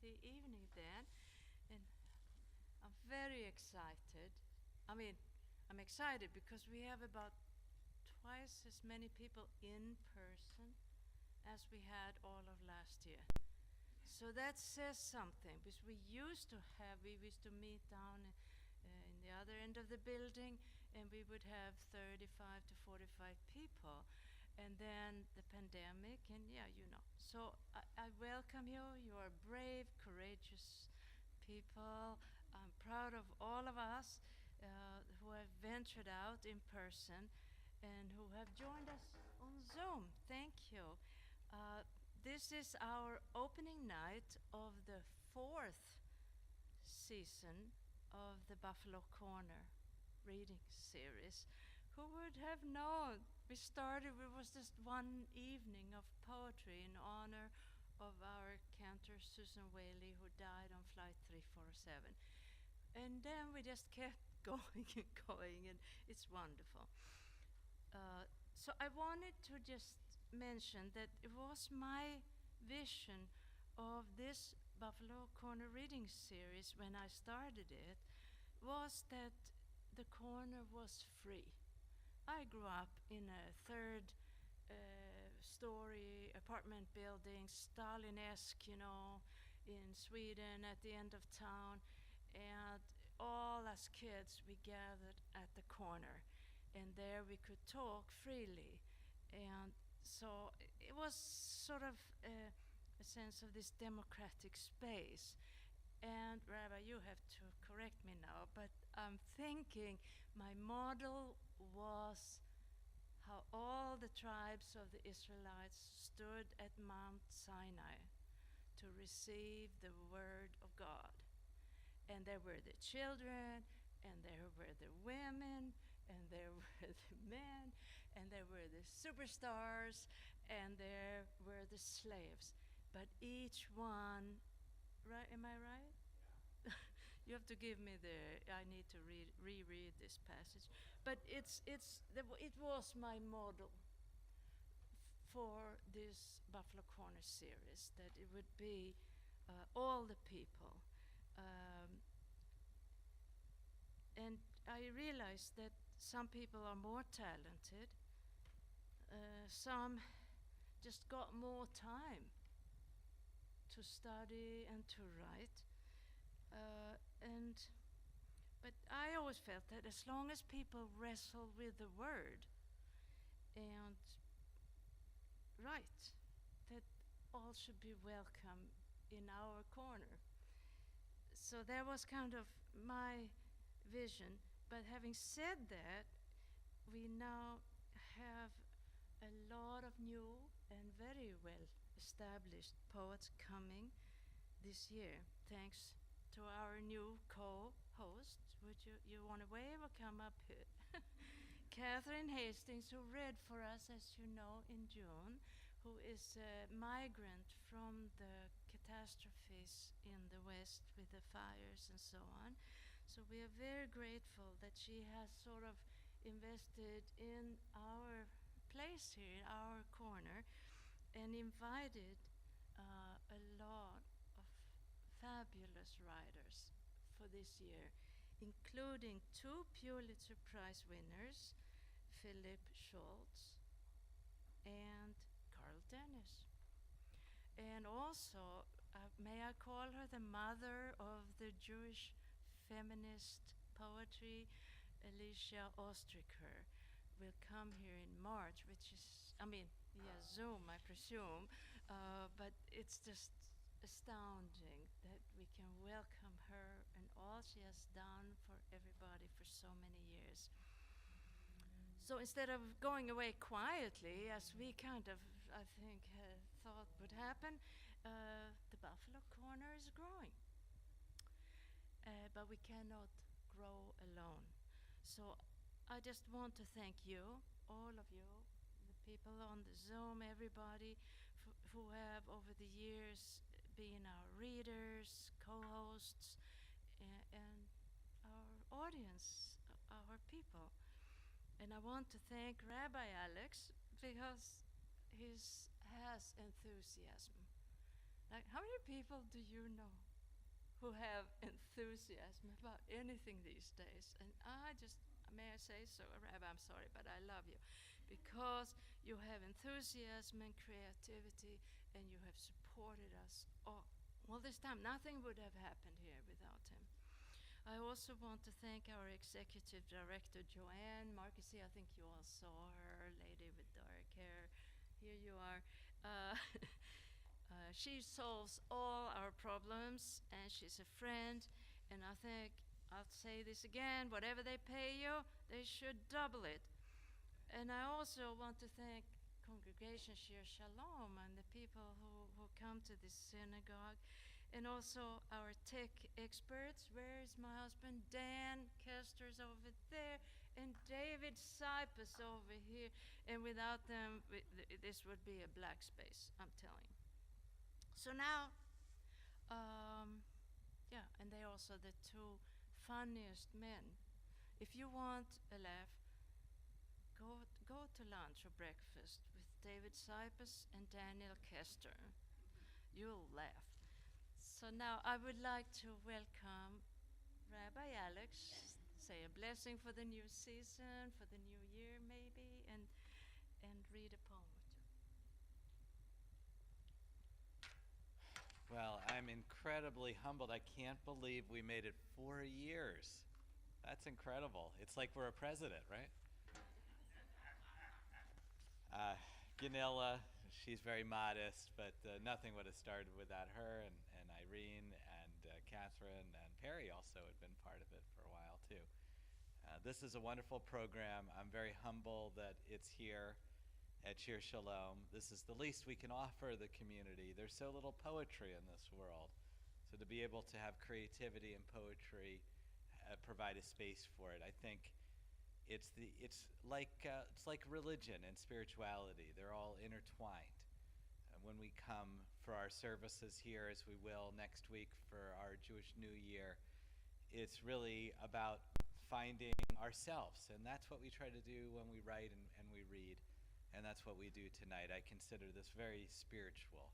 Wednesday evening then, and I'm very excited. I mean, I'm excited because we have about twice as many people in person as we had all of last year. So that says something, because we used to meet down in the other end of the building, and we would have 35 to 45 people. And then the pandemic, and So I welcome you. You are brave, courageous people. I'm proud of all of us who have ventured out in person and who have joined us on Zoom. Thank you. Uh, this is our opening night of the fourth season of the Buffalo Corner reading series. Who would have known? It was just one evening of poetry in honor of our cantor Susan Whaley, who died on flight 347. And then we just kept going and going, and it's wonderful. So I wanted to just mention that it was my vision of this Buffalo Corner reading series when I started it, was that the corner was free. I grew up in a third story apartment building, Stalin-esque, in Sweden at the end of town. And all as kids, we gathered at the corner. And there we could talk freely. And so it was sort of a sense of this democratic space. And Rabbi, you have to correct me now, but I'm thinking my model was how all the tribes of the Israelites stood at Mount Sinai to receive the word of God. And there were the children, and there were the women, and there were the men, and there were the superstars, and there were the slaves. But each one, right? Am I right? Yeah. You have to give me I need to reread this passage. But it was my model for this Buffalo Corner series, that it would be all the people. And I realized that some people are more talented, some just got more time to study and to write. But I always felt that as long as people wrestle with the word and write, that all should be welcome in our corner. So that was kind of my vision. But having said that, we now have a lot of new and very well established poets coming this year, thanks to our new co-host. Would you want to wave or come up here? Catherine Hastings, who read for us, as you know, in June, who is a migrant from the catastrophes in the West with the fires and so on. So we are very grateful that she has sort of invested in our place here, in our corner, and invited a lot of fabulous writers for this year, including 2 Pulitzer Prize winners, Philip Schultz and Carl Dennis. And also, may I call her the mother of the Jewish feminist poetry, Alicia Ostriker, will come here in March, which is, via Zoom, I presume, but it's just astounding that we can welcome her and all she has done for everybody for so many years. So instead of going away quietly, as we kind of, I think, thought would happen, the Buffalo Corner is growing. But we cannot grow alone. So I just want to thank you, all of you, the people on the Zoom, everybody who have over the years been our readers, co-hosts, and our audience, our people. And I want to thank Rabbi Alex because he has enthusiasm. Like, how many people do you know who have enthusiasm about anything these days? And may I say so, Rabbi, I'm sorry, but I love you. Because you have enthusiasm and creativity, and you have supported us all this time. Nothing would have happened here without him. I also want to thank our executive director, Joanne Marquisy. I think you all saw her, lady with dark hair. Here you are. She solves all our problems, and she's a friend. And I think, I'll say this again, whatever they pay you, they should double it. And I also want to thank Congregation Shir Shalom and the people who come to this synagogue. And also our tech experts. Where is my husband? Dan Kester's over there, and David Cyprus over here. And without them, this would be a black space, I'm telling you. So now, and they're also the two funniest men. If you want a laugh, go to lunch or breakfast with David Cyprus and Daniel Kester. You'll laugh. So now I would like to welcome Rabbi Alex, say a blessing for the new season, for the new year maybe, and read a poem or two. Well, I'm incredibly humbled. I can't believe we made it 4 years. That's incredible. It's like we're a president, right? Ganilla, she's very modest, but nothing would have started without her, and Irene, and Catherine, and Perry also had been part of it for a while, too. This is a wonderful program. I'm very humble that it's here at Shir Shalom. This is the least we can offer the community. There's so little poetry in this world. So to be able to have creativity and poetry provide a space for it, I think it's like religion and spirituality. They're all intertwined. When we come for our services here, as we will next week for our Jewish New Year, it's really about finding ourselves, and that's what we try to do when we write and we read, and that's what we do tonight. I consider this very spiritual,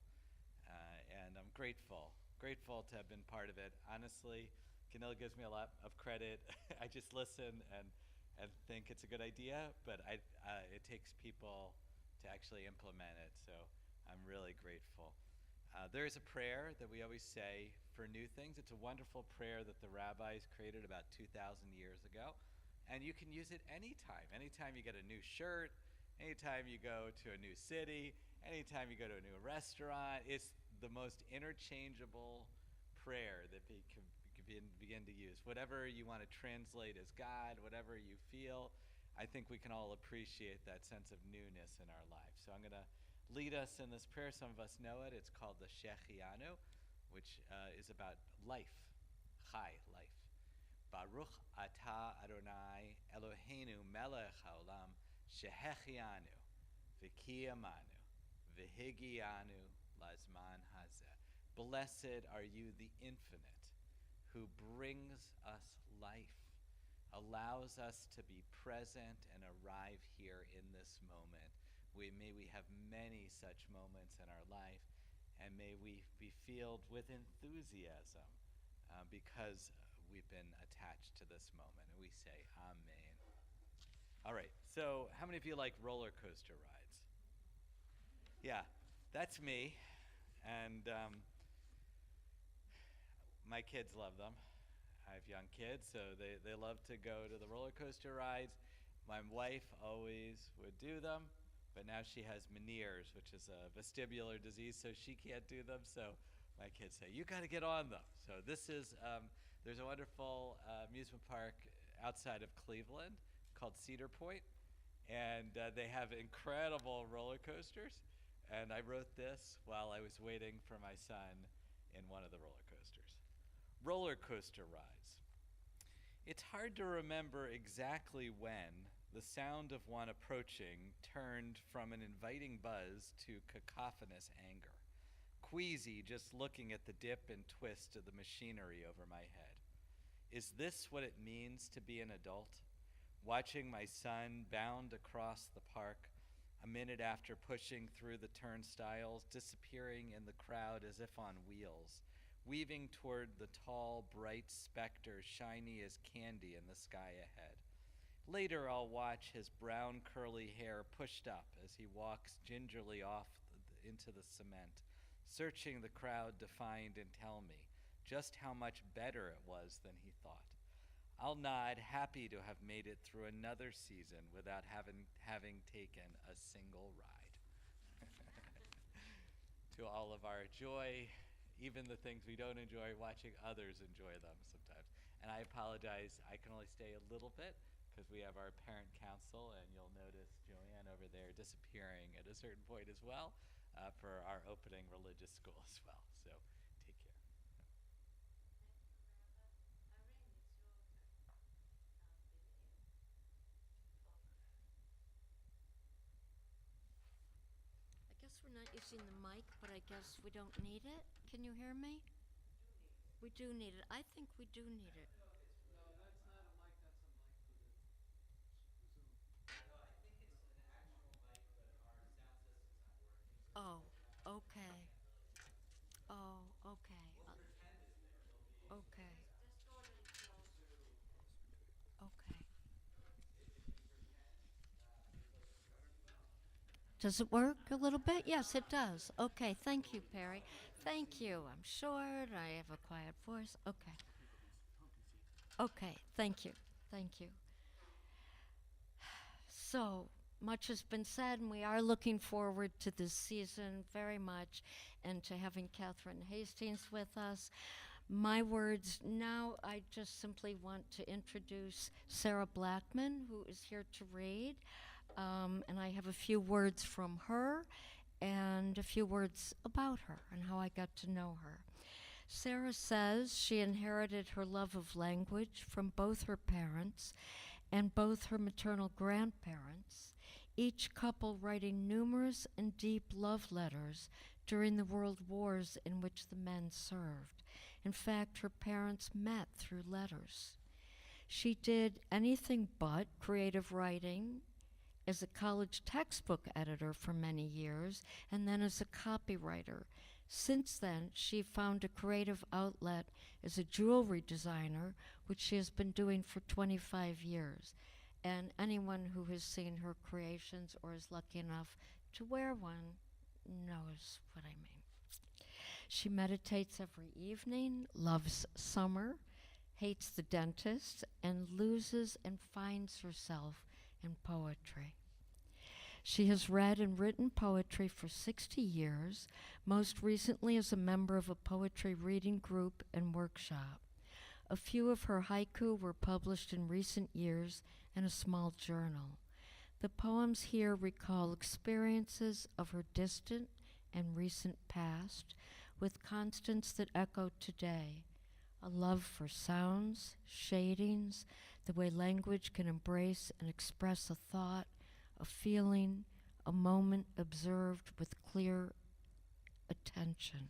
and I'm grateful to have been part of it. Honestly, Ganilla gives me a lot of credit. I just listen and think it's a good idea, but it takes people to actually implement it, so I'm really grateful. There is a prayer that we always say for new things. It's a wonderful prayer that the rabbis created about 2,000 years ago, and you can use it anytime. Anytime you get a new shirt, anytime you go to a new city, anytime you go to a new restaurant. It's the most interchangeable prayer that you can begin to use. Whatever you want to translate as God, whatever you feel, I think we can all appreciate that sense of newness in our lives. So I'm going to lead us in this prayer. Some of us know it. It's called the Shechianu, which is about life, chai, life. Baruch atah Adonai Eloheinu melech haolam shehechianu v'kiyamanu v'higianu lazman hazeh. Blessed are you, the infinite, who brings us life, allows us to be present and arrive here in this moment. May we have many such moments in our life, and may we be filled with enthusiasm because we've been attached to this moment. And we say, Amen. All right, so how many of you like roller coaster rides? Yeah, that's me. And my kids love them. I have young kids, so they love to go to the roller coaster rides. My wife always would do them, but now she has Meniere's, which is a vestibular disease, so she can't do them. So my kids say, you got to get on them. So this is, there's a wonderful amusement park outside of Cleveland called Cedar Point, and they have incredible roller coasters. And I wrote this while I was waiting for my son in one of the roller coasters. Roller coaster rides. It's hard to remember exactly when the sound of one approaching turned from an inviting buzz to cacophonous anger, queasy just looking at the dip and twist of the machinery over my head. Is this what it means to be an adult? Watching my son bound across the park, A minute after pushing through the turnstiles, disappearing in the crowd as if on wheels, weaving toward the tall, bright specter shiny as candy in the sky ahead. Later, I'll watch his brown curly hair pushed up as he walks gingerly off into the cement, searching the crowd to find and tell me just how much better it was than he thought. I'll nod, happy to have made it through another season without having taken a single ride. To all of our joy, even the things we don't enjoy, watching others enjoy them sometimes. And I apologize, I can only stay a little bit because we have our parent council, and you'll notice Joanne over there disappearing at a certain point as well for our opening religious school as well. So take care. I guess we're not using the mic, but I guess we don't need it. Can you hear me? We do need it. I think we do need it. Oh, okay. Oh, okay. Okay. Okay. Does it work a little bit? Yes, it does. Okay, thank you, Perry. Thank you. I'm short. I have a quiet voice. Okay. Okay, thank you. Thank you. So much has been said, and we are looking forward to this season very much and to having Catherine Hastings with us. My words now, I just simply want to introduce Sarah Blackman, who is here to read. And I have a few words from her and a few words about her and how I got to know her. Sarah says she inherited her love of language from both her parents and both her maternal grandparents, each couple writing numerous and deep love letters during the world wars in which the men served. In fact, her parents met through letters. She did anything but creative writing as a college textbook editor for many years, and then as a copywriter. Since then, she found a creative outlet as a jewelry designer, which she has been doing for 25 years. And anyone who has seen her creations or is lucky enough to wear one knows what I mean. She meditates every evening, loves summer, hates the dentist, and loses and finds herself in poetry. She has read and written poetry for 60 years, most recently as a member of a poetry reading group and workshop. A few of her haiku were published in recent years in a small journal. The poems here recall experiences of her distant and recent past with constants that echo today. A love for sounds, shadings, the way language can embrace and express a thought, a feeling, a moment observed with clear attention.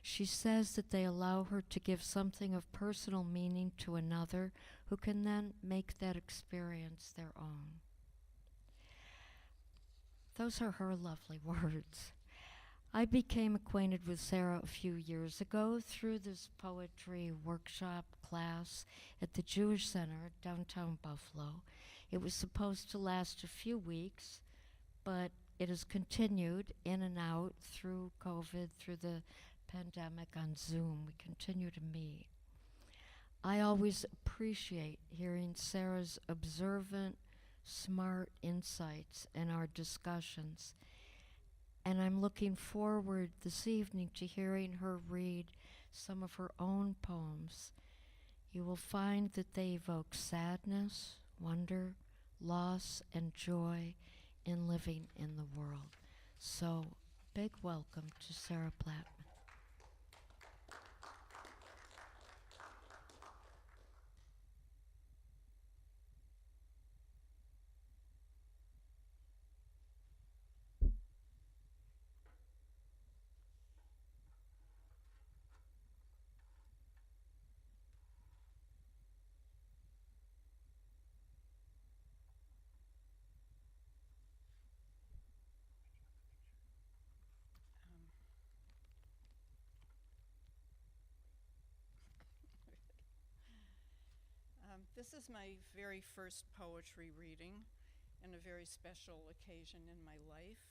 She says that they allow her to give something of personal meaning to another who can then make that experience their own. Those are her lovely words. I became acquainted with Sarah a few years ago through this poetry workshop class at the Jewish Center, downtown Buffalo. It was supposed to last a few weeks, but it has continued in and out through COVID, through the pandemic on Zoom. We continue to meet. I always appreciate hearing Sarah's observant, smart insights in our discussions. And I'm looking forward this evening to hearing her read some of her own poems. You will find that they evoke sadness, wonder, loss, and joy in living in the world. So, big welcome to Sarah Blackman. This is my very first poetry reading and a very special occasion in my life.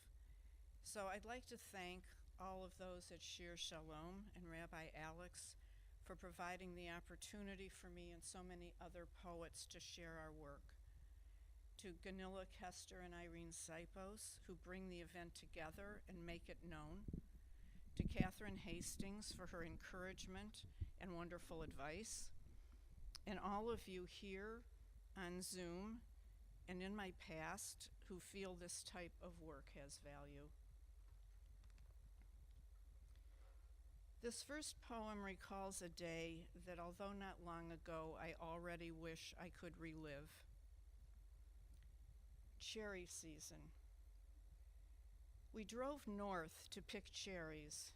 So I'd like to thank all of those at Shir Shalom and Rabbi Alex for providing the opportunity for me and so many other poets to share our work. To Ganila Kester and Irene Sipos, who bring the event together and make it known. To Catherine Hastings for her encouragement and wonderful advice. And all of you here on Zoom and in my past who feel this type of work has value. This first poem recalls a day that, although not long ago, I already wish I could relive. Cherry season. We drove north to pick cherries.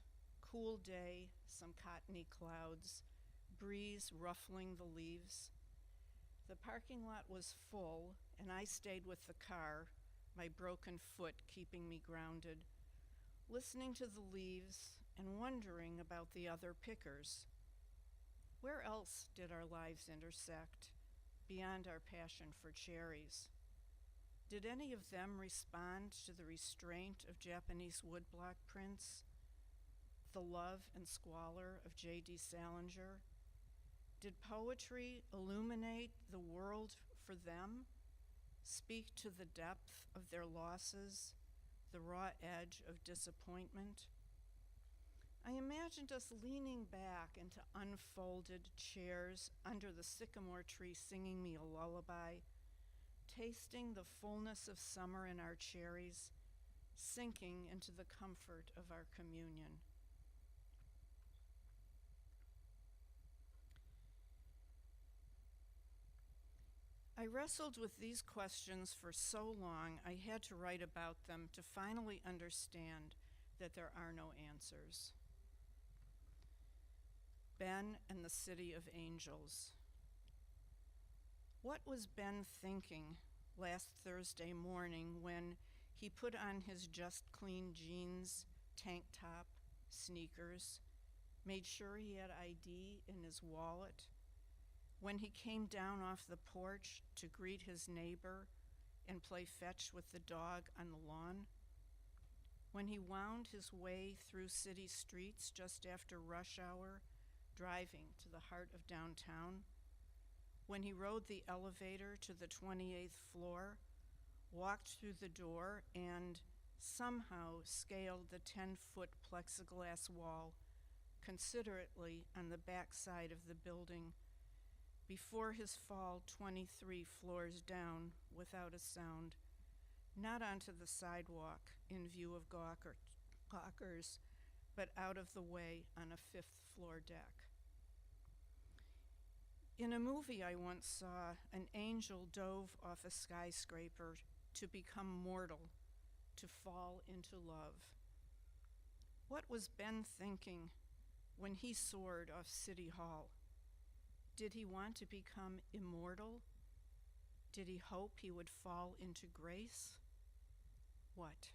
Cool day, some cottony clouds, breeze ruffling the leaves. The parking lot was full, and I stayed with the car, my broken foot keeping me grounded, listening to the leaves and wondering about the other pickers. Where else did our lives intersect, beyond our passion for cherries? Did any of them respond to the restraint of Japanese woodblock prints, the love and squalor of J.D. Salinger? Did poetry illuminate the world for them, speak to the depth of their losses, the raw edge of disappointment? I imagined us leaning back into unfolded chairs under the sycamore tree singing me a lullaby, tasting the fullness of summer in our cherries, sinking into the comfort of our communion. I wrestled with these questions for so long I had to write about them to finally understand that there are no answers. Ben and the City of Angels. What was Ben thinking last Thursday morning when he put on his just clean jeans, tank top, sneakers, made sure he had ID in his wallet, when he came down off the porch to greet his neighbor and play fetch with the dog on the lawn, when he wound his way through city streets just after rush hour, driving to the heart of downtown, when he rode the elevator to the 28th floor, walked through the door, and somehow scaled the 10-foot plexiglass wall considerately on the back side of the building before his fall 23 floors down without a sound, not onto the sidewalk in view of gawkers, but out of the way on a 5th floor deck. In a movie I once saw, an angel dove off a skyscraper to become mortal, to fall into love. What was Ben thinking when he soared off City Hall? Did he want to become immortal? Did he hope he would fall into grace? What?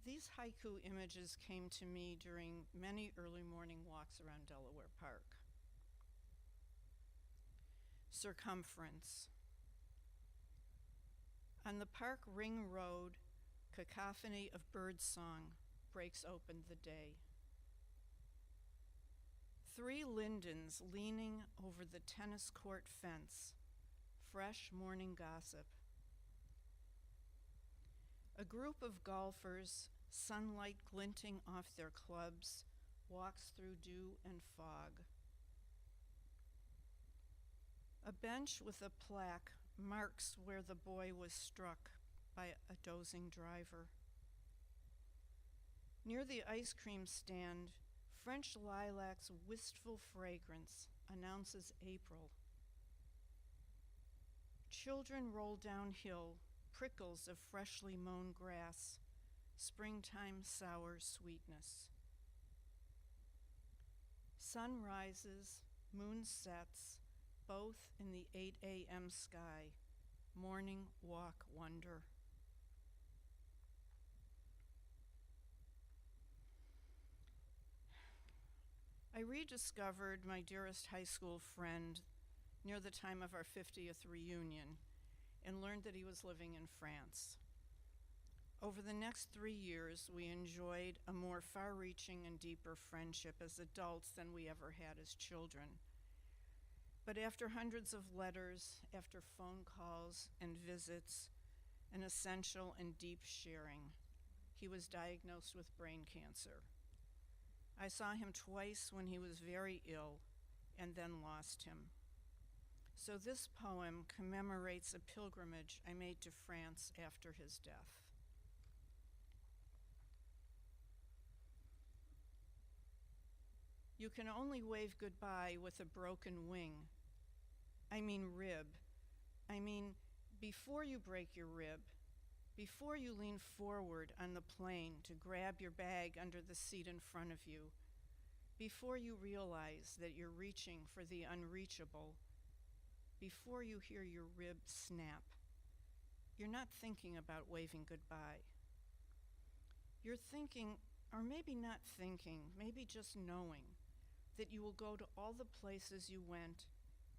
These haiku images came to me during many early morning walks around Delaware Park. Circumference. On the park ring road, cacophony of birdsong breaks open the day. 3 lindens leaning over the tennis court fence, fresh morning gossip. A group of golfers, sunlight glinting off their clubs, walks through dew and fog. A bench with a plaque marks where the boy was struck by a dozing driver. Near the ice cream stand, French lilac's wistful fragrance announces April. Children roll downhill, prickles of freshly mown grass, springtime sour sweetness. Sun rises, moon sets, both in the 8 a.m. sky, morning walk wonder. I rediscovered my dearest high school friend near the time of our 50th reunion and learned that he was living in France. Over the next 3 years, we enjoyed a more far-reaching and deeper friendship as adults than we ever had as children. But after hundreds of letters, after phone calls and visits, an essential and deep sharing, he was diagnosed with brain cancer. I saw him twice when he was very ill and then lost him. So this poem commemorates a pilgrimage I made to France after his death. You can only wave goodbye with a broken wing. I mean rib. I mean, before you break your rib, before you lean forward on the plane to grab your bag under the seat in front of you, before you realize that you're reaching for the unreachable, before you hear your rib snap, you're not thinking about waving goodbye. You're thinking, or maybe not thinking, maybe just knowing, that you will go to all the places you went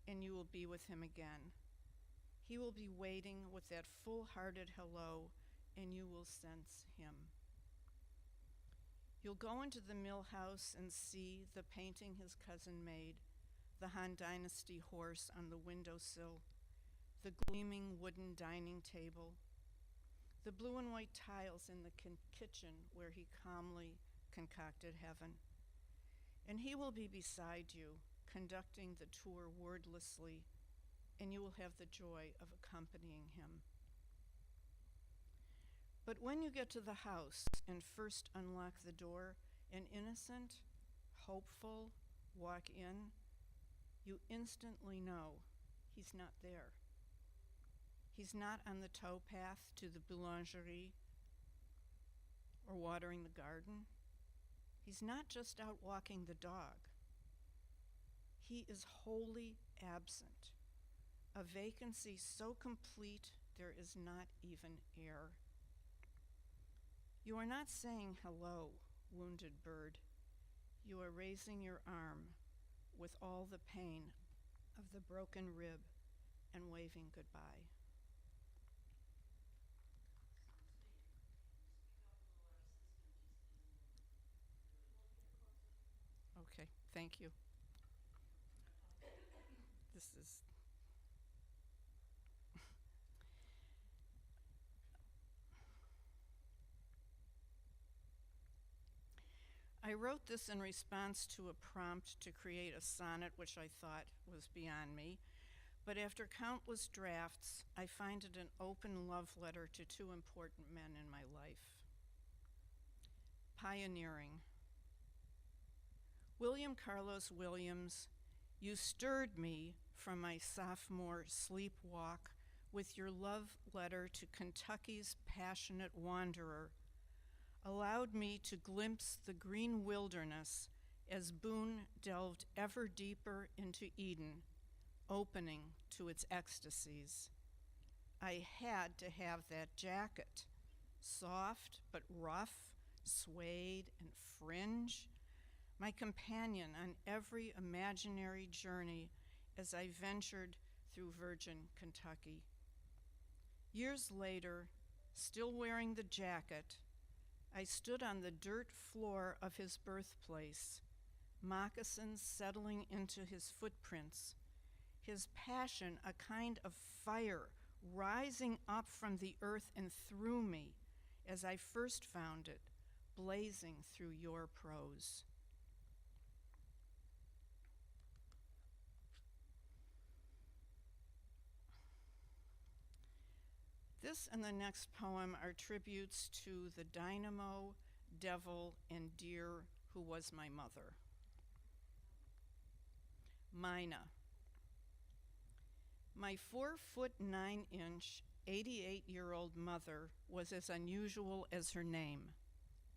and you will be with him again. He will be waiting with that full-hearted hello, and you will sense him. You'll go into the mill house and see the painting his cousin made, the Han Dynasty horse on the windowsill, the gleaming wooden dining table, the blue and white tiles in the kitchen where he calmly concocted heaven. And he will be beside you, conducting the tour wordlessly, and you will have the joy of accompanying him. But when you get to the house and first unlock the door, an innocent, hopeful walk in, you instantly know he's not there. He's not on the towpath to the boulangerie or watering the garden. He's not just out walking the dog. He is wholly absent, a vacancy so complete there is not even air. You are not saying hello, wounded bird. You are raising your arm with all the pain of the broken rib and waving goodbye. Okay, thank you. This is I wrote this in response to a prompt to create a sonnet which I thought was beyond me, but after countless drafts, I find it an open love letter to two important men in my life. Pioneering. William Carlos Williams, you stirred me from my sophomore sleepwalk with your love letter to Kentucky's passionate wanderer, allowed me to glimpse the green wilderness as Boone delved ever deeper into Eden, opening to its ecstasies. I had to have that jacket, soft but rough, suede and fringe, my companion on every imaginary journey as I ventured through virgin Kentucky. Years later, still wearing the jacket, I stood on the dirt floor of his birthplace, moccasins settling into his footprints, his passion a kind of fire rising up from the earth and through me as I first found it, blazing through your prose. This and the next poem are tributes to the dynamo, devil, and deer who was my mother. Mina. My 4'9", 88-year-old mother was as unusual as her name,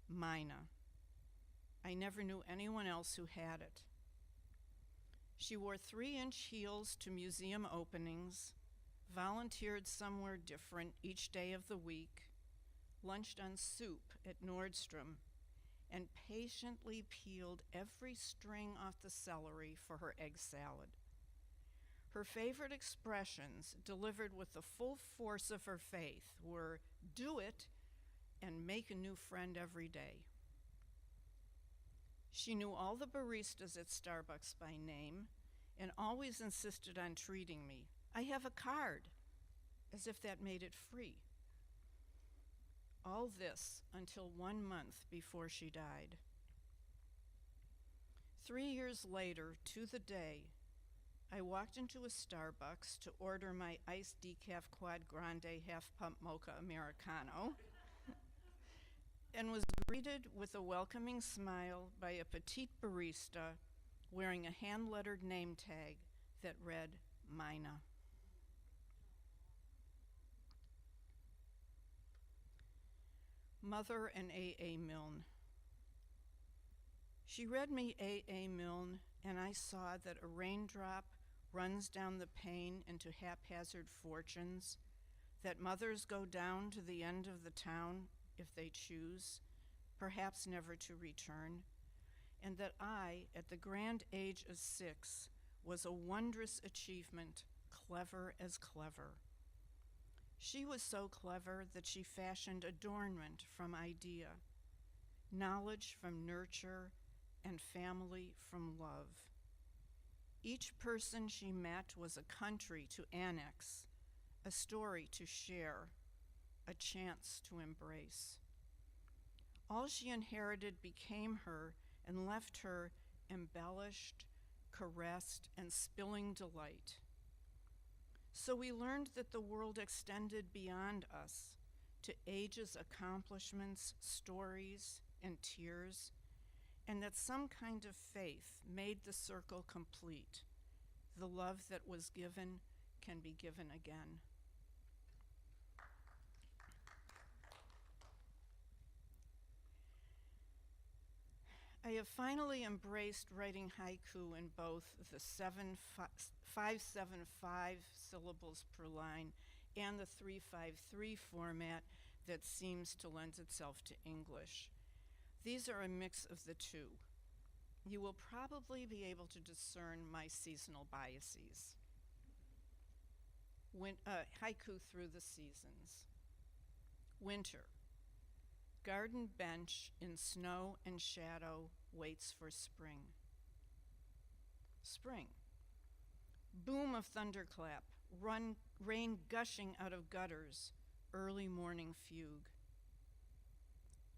Mina. I never knew anyone else who had it. She wore 3-inch heels to museum openings, volunteered somewhere different each day of the week, lunched on soup at Nordstrom, and patiently peeled every string off the celery for her egg salad. Her favorite expressions, delivered with the full force of her faith, were "do it" and "make a new friend every day." She knew all the baristas at Starbucks by name and always insisted on treating me. "I have a card," as if that made it free. All this until 1 month before she died. 3 years later, to the day, I walked into a Starbucks to order my iced decaf quad grande half-pump mocha Americano and was greeted with a welcoming smile by a petite barista wearing a hand-lettered name tag that read, "Mina." Mother and A.A. Milne. She read me A.A. Milne, and I saw that a raindrop runs down the pane into haphazard fortunes, that mothers go down to the end of the town if they choose, perhaps never to return, and that I, at the grand age of 6, was a wondrous achievement, clever as clever. She was so clever that she fashioned adornment from idea, knowledge from nurture, and family from love. Each person she met was a country to annex, a story to share, a chance to embrace. All she inherited became her and left her embellished, caressed, and spilling delight. So we learned that the world extended beyond us to age's accomplishments, stories, and tears, and that some kind of faith made the circle complete. The love that was given can be given again. I have finally embraced writing haiku in both the 575 syllables per line and the 353 format that seems to lend itself to English. These are a mix of the two. You will probably be able to discern my seasonal biases. Haiku through the seasons. Winter. Garden bench in snow and shadow waits for spring. Spring. Boom of thunderclap, rain gushing out of gutters, early morning fugue.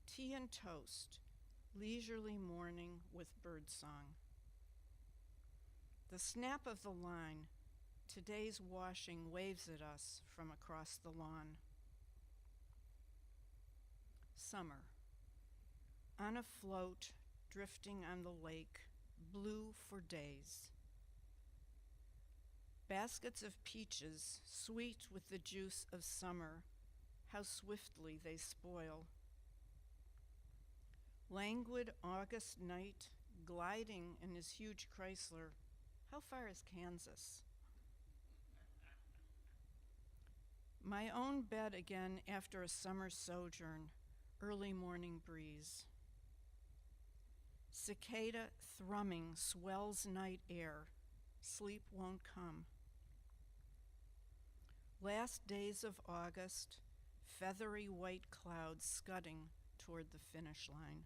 Tea and toast, leisurely morning with birdsong. The snap of the line, today's washing waves at us from across the lawn. Summer. On a float, drifting on the lake, blue for days. Baskets of peaches, sweet with the juice of summer, how swiftly they spoil. Languid August night, gliding in his huge Chrysler. How far is Kansas? My own bed again after a summer sojourn, early morning breeze. Cicada thrumming swells night air, sleep won't come. Last days of August, feathery white clouds scudding toward the finish line.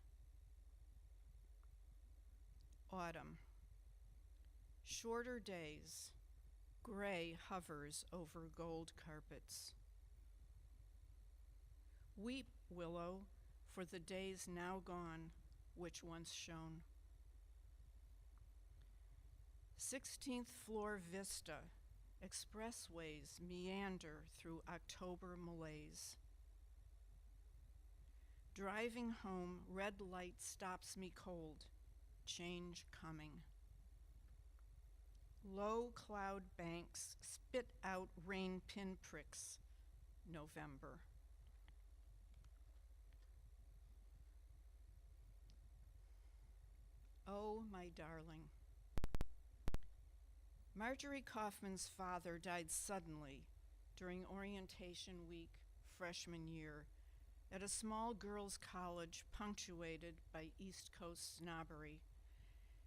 Autumn. Shorter days, gray hovers over gold carpets. Weep, willow, for the days now gone, which once shone. 16th floor vista, expressways meander through October malaise. Driving home, red light stops me cold, change coming. Low cloud banks spit out rain pinpricks, November. Oh, my darling. Marjorie Kaufman's father died suddenly during orientation week, freshman year, at a small girls' college punctuated by East Coast snobbery.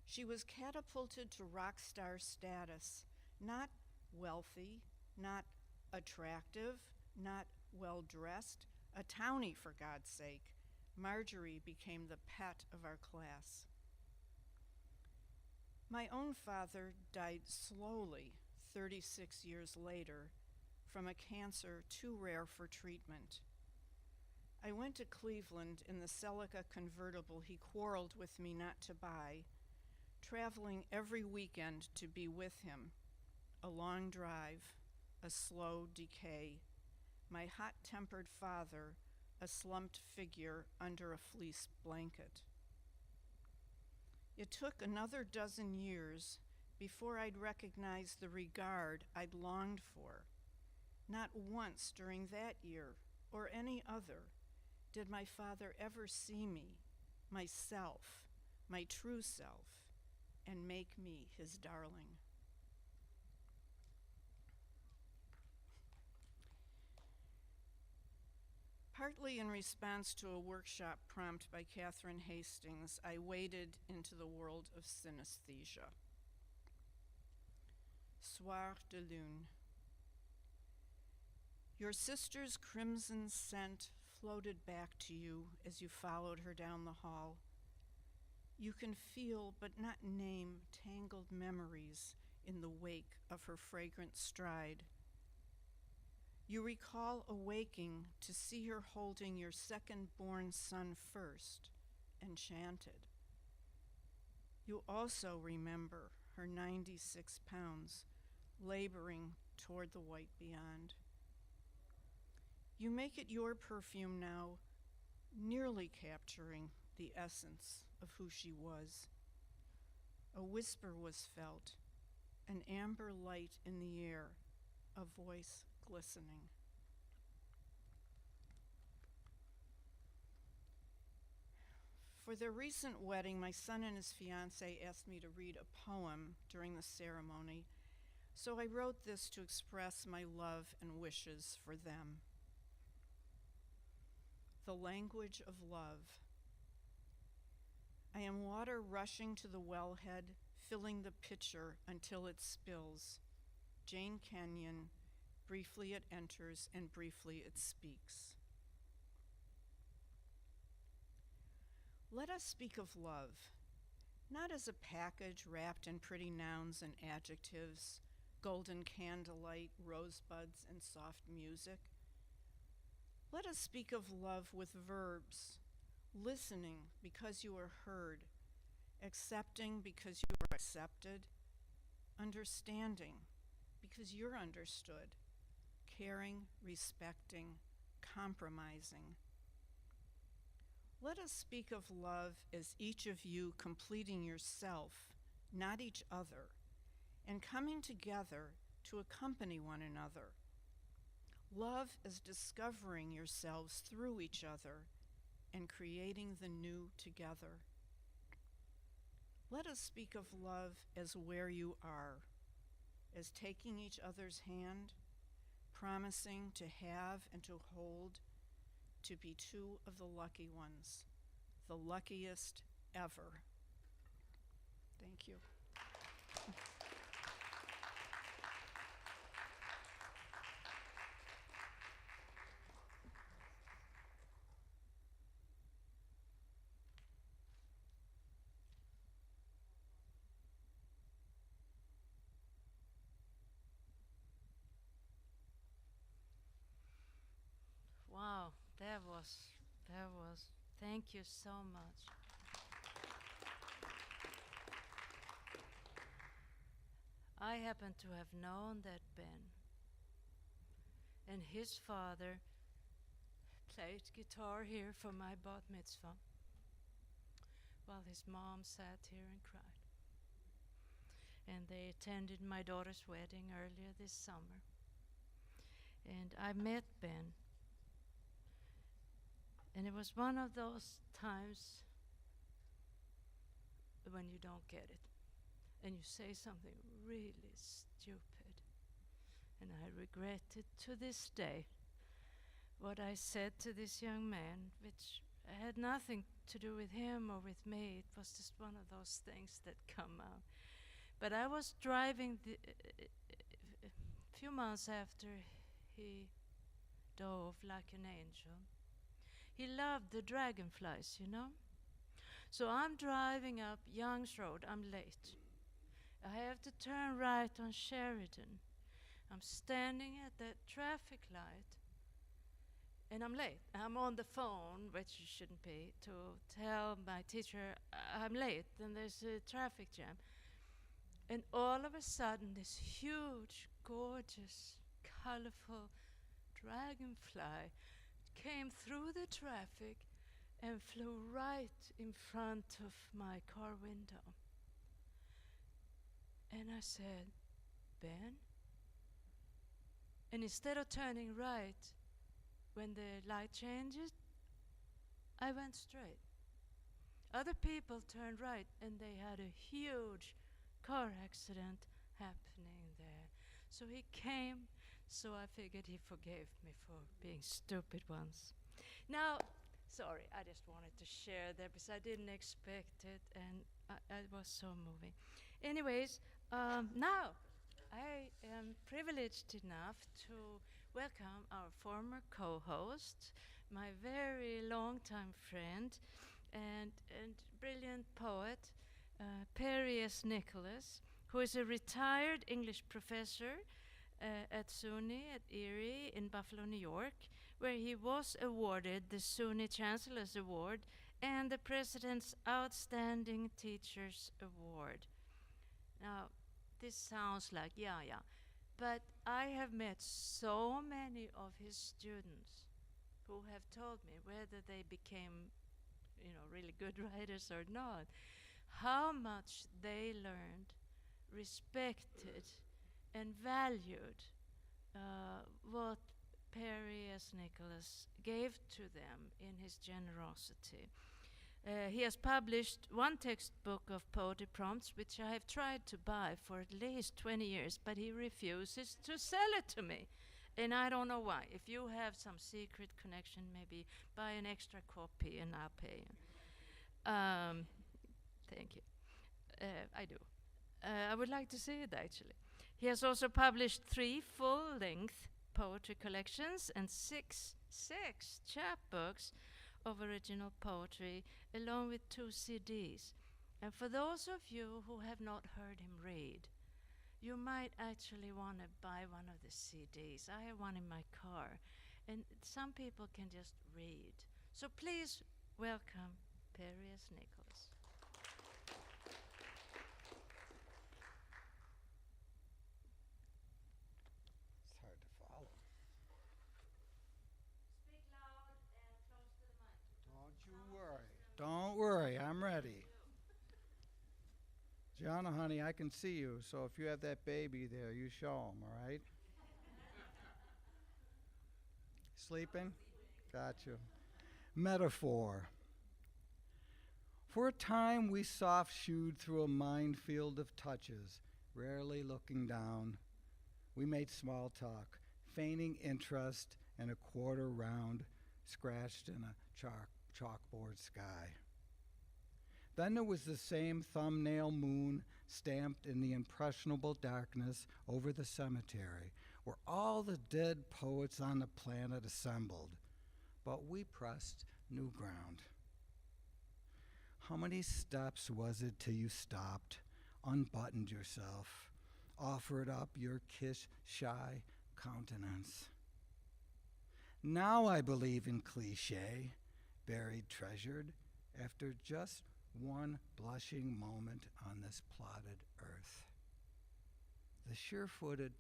She was catapulted to rock star status, not wealthy, not attractive, not well-dressed, a townie for God's sake. Marjorie became the pet of our class. My own father died slowly 36 years later from a cancer too rare for treatment. I went to Cleveland in the Celica convertible he quarreled with me not to buy, traveling every weekend to be with him. A long drive, a slow decay. My hot-tempered father, a slumped figure under a fleece blanket. It took another dozen years before I'd recognize the regard I'd longed for. Not once during that year or any other did my father ever see me, myself, my true self, and make me his darling. Partly in response to a workshop prompt by Catherine Hastings, I waded into the world of synesthesia. Soir de lune. Your sister's crimson scent floated back to you as you followed her down the hall. You can feel but not name tangled memories in the wake of her fragrant stride. You recall awaking to see her holding your second-born son first, enchanted. You also remember her 96 pounds, laboring toward the white beyond. You make it your perfume now, nearly capturing the essence of who she was. A whisper was felt, an amber light in the air, a voice glistening. For their recent wedding, my son and his fiancée asked me to read a poem during the ceremony, so I wrote this to express my love and wishes for them. The language of love. I am water rushing to the wellhead, filling the pitcher until it spills. Jane Kenyon, briefly it enters and briefly it speaks. Let us speak of love, not as a package wrapped in pretty nouns and adjectives, golden candlelight, rosebuds, and soft music. Let us speak of love with verbs, listening because you are heard, accepting because you are accepted, understanding because you're understood, caring, respecting, compromising. Let us speak of love as each of you completing yourself, not each other, and coming together to accompany one another. Love is discovering yourselves through each other and creating the new together. Let us speak of love as where you are, as taking each other's hand, promising to have and to hold, to be two of the lucky ones, the luckiest ever. Thank you. Wow, that was, thank you so much. I happen to have known that Ben, and his father played guitar here for my bat mitzvah, while his mom sat here and cried. And they attended my daughter's wedding earlier this summer. And I met Ben. And it was one of those times when you don't get it. And you say something really stupid. And I regret it to this day. what I said to this young man, which had nothing to do with him or with me. It was just one of those things that come out. But I was driving a few months after he dove like an angel. He loved the dragonflies, you know? So I'm driving up Young's Road. I'm late. I have to turn right on Sheridan. I'm standing at that traffic light, and I'm late. I'm on the phone, which you shouldn't be, to tell my teacher I'm late and there's a traffic jam. And all of a sudden, this huge, gorgeous, colorful dragonfly came through the traffic and flew right in front of my car window. And I said, Ben? And instead of turning right when the light changes, I went straight. Other people turned right and they had a huge car accident happening there. So he came, so I figured he forgave me for being stupid once. Now, sorry, I just wanted to share that because I didn't expect it and it was so moving. Anyways, now I am privileged enough to welcome our former co-host, my very long-time friend and brilliant poet, Perius Nicholas, who is a retired English professor at SUNY at Erie in Buffalo, New York, where he was awarded the SUNY Chancellor's Award and the President's Outstanding Teachers Award. Now, this sounds like, yeah, but I have met so many of his students who have told me whether they became, really good writers or not, how much they learned, respected, and valued what Parrius Nicholas gave to them in his generosity. He has published one textbook of poetry prompts, which I have tried to buy for at least 20 years, but he refuses to sell it to me. And I don't know why. If you have some secret connection, maybe buy an extra copy and I'll pay you. Thank you. I do. I would like to see it, actually. He has also published 3 full-length poetry collections and six chapbooks of original poetry, along with 2 CDs. And for those of you who have not heard him read, you might actually want to buy one of the CDs. I have one in my car, and some people can just read. So please welcome Parrius Nicholas. It's hard to follow. Speak loud and close to the microphone. Don't you worry. Don't worry, I'm ready. Gianna, honey, I can see you, so if you have that baby there, you show him, all right? Sleeping? Got you. Metaphor. For a time, we soft-shoed through a minefield of touches, rarely looking down. We made small talk, feigning interest in a quarter round scratched in a chalkboard sky. Then there was the same thumbnail moon stamped in the impressionable darkness over the cemetery, where all the dead poets on the planet assembled. But we pressed new ground. How many steps was it till you stopped, unbuttoned yourself, offered up your kiss-shy countenance? Now I believe in cliché, buried treasured, after just one blushing moment on this plotted earth. The sure-footed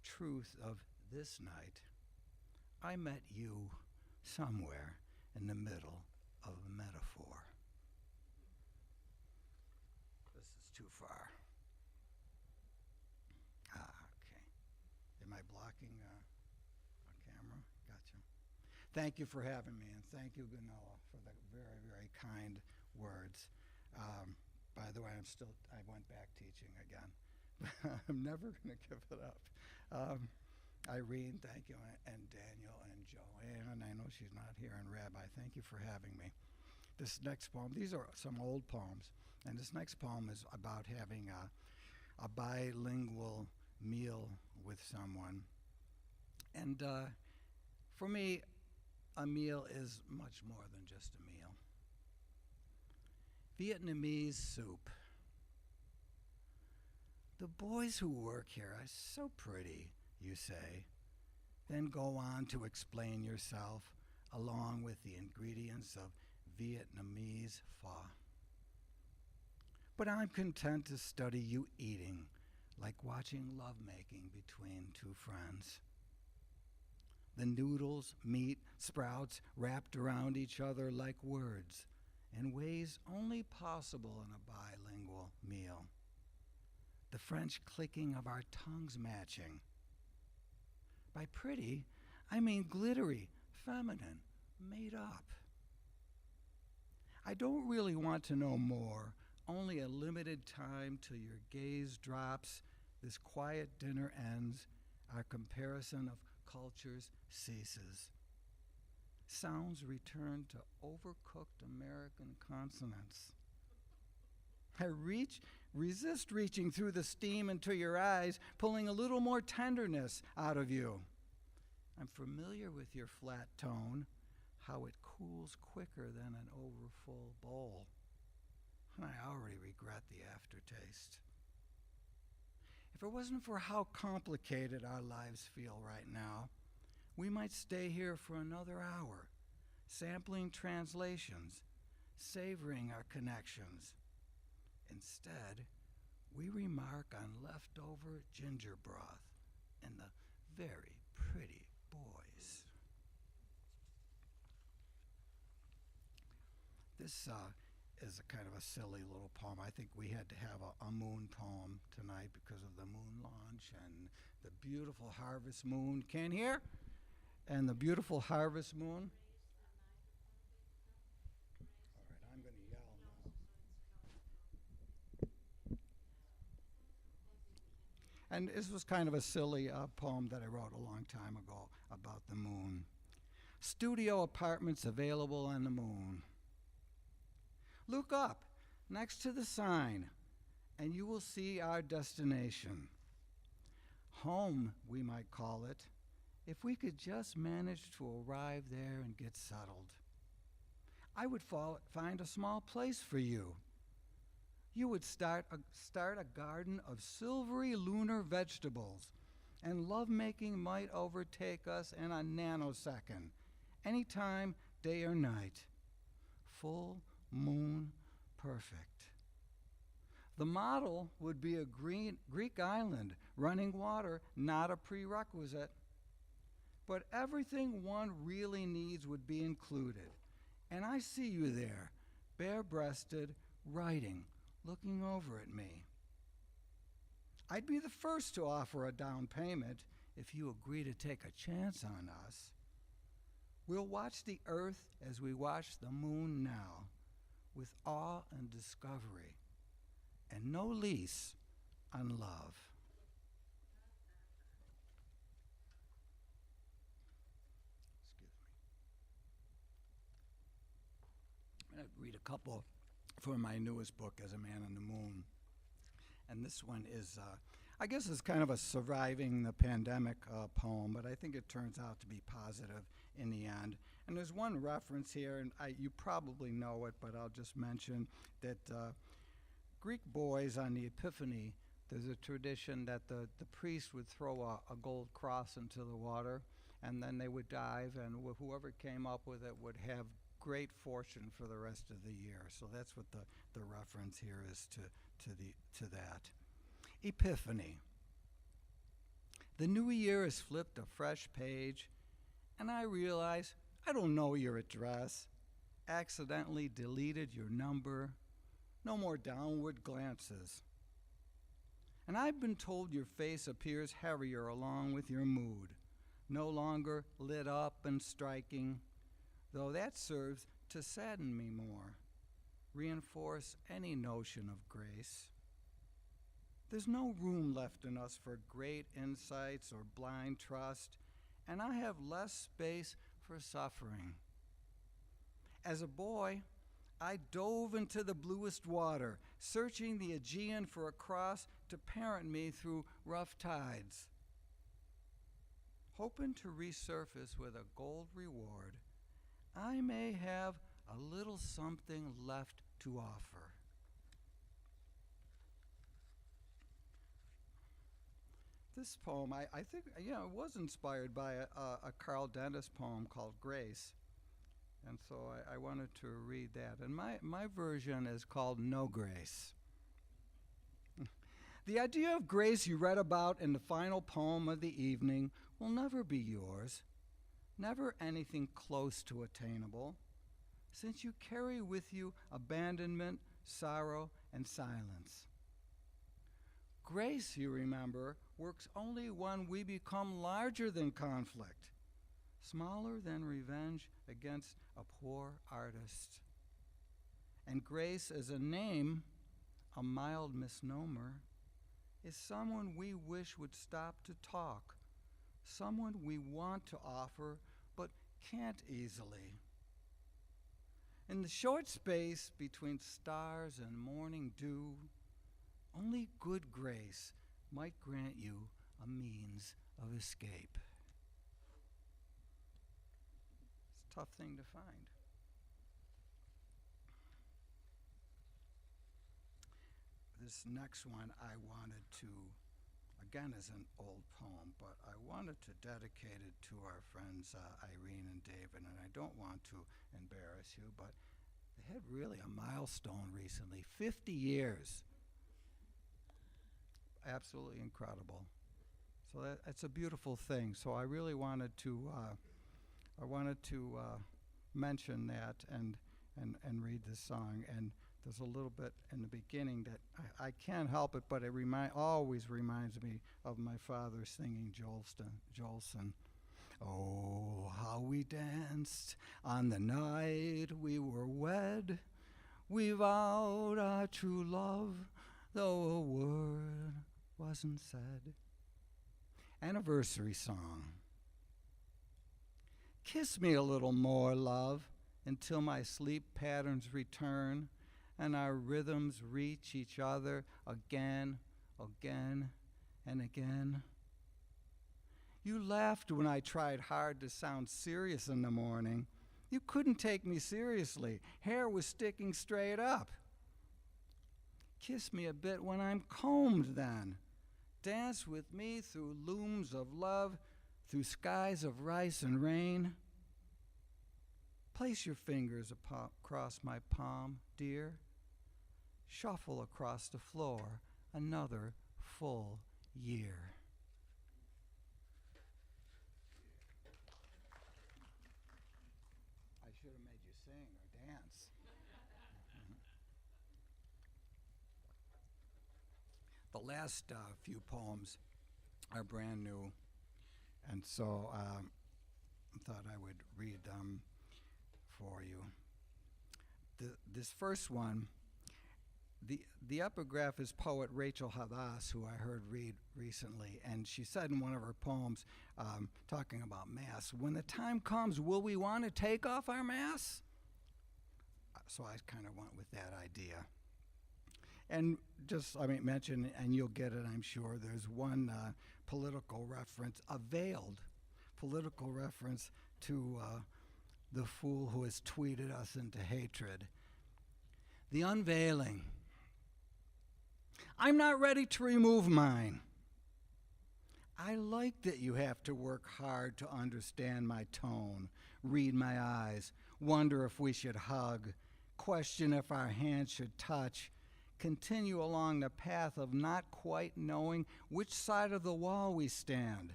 truth of this night, I met you somewhere in the middle of a metaphor. This is too far. Okay. Am I blocking a camera? Gotcha. Thank you for having me, and thank you, Gunilla, for the very, very kind words. By the way, I went back teaching again. I'm never going to give it up. Irene, thank you, and Daniel and Joanne. I know she's not here, and Rabbi, thank you for having me. This next poem, these are some old poems, and this next poem is about having a bilingual meal with someone. And for me, a meal is much more than just a meal. Vietnamese soup. The boys who work here are so pretty, you say, then go on to explain yourself along with the ingredients of Vietnamese pho. But I'm content to study you eating, like watching lovemaking between two friends. The noodles, meat, sprouts wrapped around each other like words in ways only possible in a bilingual meal. The French clicking of our tongues matching. By pretty, I mean glittery, feminine, made up. I don't really want to know more, only a limited time till your gaze drops, this quiet dinner ends, our comparison of cultures ceases. Sounds return to overcooked American consonants. I resist reaching through the steam into your eyes, pulling a little more tenderness out of you. I'm familiar with your flat tone, how it cools quicker than an overfull bowl. And I already regret the aftertaste. If it wasn't for how complicated our lives feel right now, we might stay here for another hour, sampling translations, savoring our connections. Instead, we remark on leftover ginger broth and the very pretty boys. This is a kind of a silly little poem. I think we had to have a moon poem tonight because of the moon launch and the beautiful harvest moon. Can't hear? And the beautiful harvest moon. All right, I'm going to yell now. And this was kind of a silly poem that I wrote a long time ago about the moon. Studio apartments available on the moon. Look up next to the sign, and you will see our destination. Home, we might call it, if we could just manage to arrive there and get settled. I would find a small place for you. You would start a garden of silvery lunar vegetables, and lovemaking might overtake us in a nanosecond, anytime, day or night. Full moon perfect. The model would be a Greek island, running water, not a prerequisite. But everything one really needs would be included. And I see you there, bare-breasted, writing, looking over at me. I'd be the first to offer a down payment if you agree to take a chance on us. We'll watch the earth as we watch the moon now, with awe and discovery, and no lease on love. I'm going to read a couple from my newest book, As a Man on the Moon. And this one is, I guess it's kind of a surviving the pandemic poem, but I think it turns out to be positive in the end. And there's one reference here, and you probably know it, but I'll just mention that Greek boys on the Epiphany, there's a tradition that the priest would throw a gold cross into the water, and then they would dive, and whoever came up with it would have great fortune for the rest of the year. So that's what the reference here is to that. Epiphany. The new year has flipped a fresh page, and I realize I don't know your address, accidentally deleted your number, no more downward glances. And I've been told your face appears heavier along with your mood, no longer lit up and striking, though that serves to sadden me more, reinforce any notion of grace. There's no room left in us for great insights or blind trust, and I have less space for suffering. As a boy, I dove into the bluest water, searching the Aegean for a cross to parent me through rough tides. Hoping to resurface with a gold reward, I may have a little something left to offer. This poem, I think, it was inspired by a Carl Dennis poem called Grace. And so I wanted to read that. And my version is called No Grace. The idea of grace you read about in the final poem of the evening will never be yours, never anything close to attainable, since you carry with you abandonment, sorrow, and silence. Grace, you remember, works only when we become larger than conflict, smaller than revenge against a poor artist. And grace as a name, a mild misnomer, is someone we wish would stop to talk, someone we want to offer but can't easily. In the short space between stars and morning dew, only good grace might grant you a means of escape. It's a tough thing to find. This next one I wanted to, again, is an old poem, but I wanted to dedicate it to our friends Irene and David, and I don't want to embarrass you, but they had really a milestone recently, 50 years. Absolutely incredible. So that's a beautiful thing. So I really wanted to mention that and read this song. And there's a little bit in the beginning that I can't help it, but it always reminds me of my father singing Jolson. Oh, how we danced on the night we were wed. We vowed our true love, though a word wasn't said. Anniversary song. Kiss me a little more, love, until my sleep patterns return and our rhythms reach each other again, and again. You laughed when I tried hard to sound serious in the morning. You couldn't take me seriously. Hair was sticking straight up. Kiss me a bit when I'm combed then. Dance with me through looms of love, through skies of rice and rain. Place your fingers across my palm, dear. Shuffle across the floor another full year. I should have made you sing or dance. The last few poems are brand new, and so I thought I would read them for you. This first one, the epigraph is poet Rachel Hadas, who I heard read recently, and she said in one of her poems, talking about Mass, when the time comes, will we want to take off our Mass? So I kind of went with that idea. And just, mention, and you'll get it, I'm sure, there's one political reference, a veiled political reference to the fool who has tweeted us into hatred. The unveiling. I'm not ready to remove mine. I like that you have to work hard to understand my tone, read my eyes, wonder if we should hug, question if our hands should touch, continue along the path of not quite knowing which side of the wall we stand,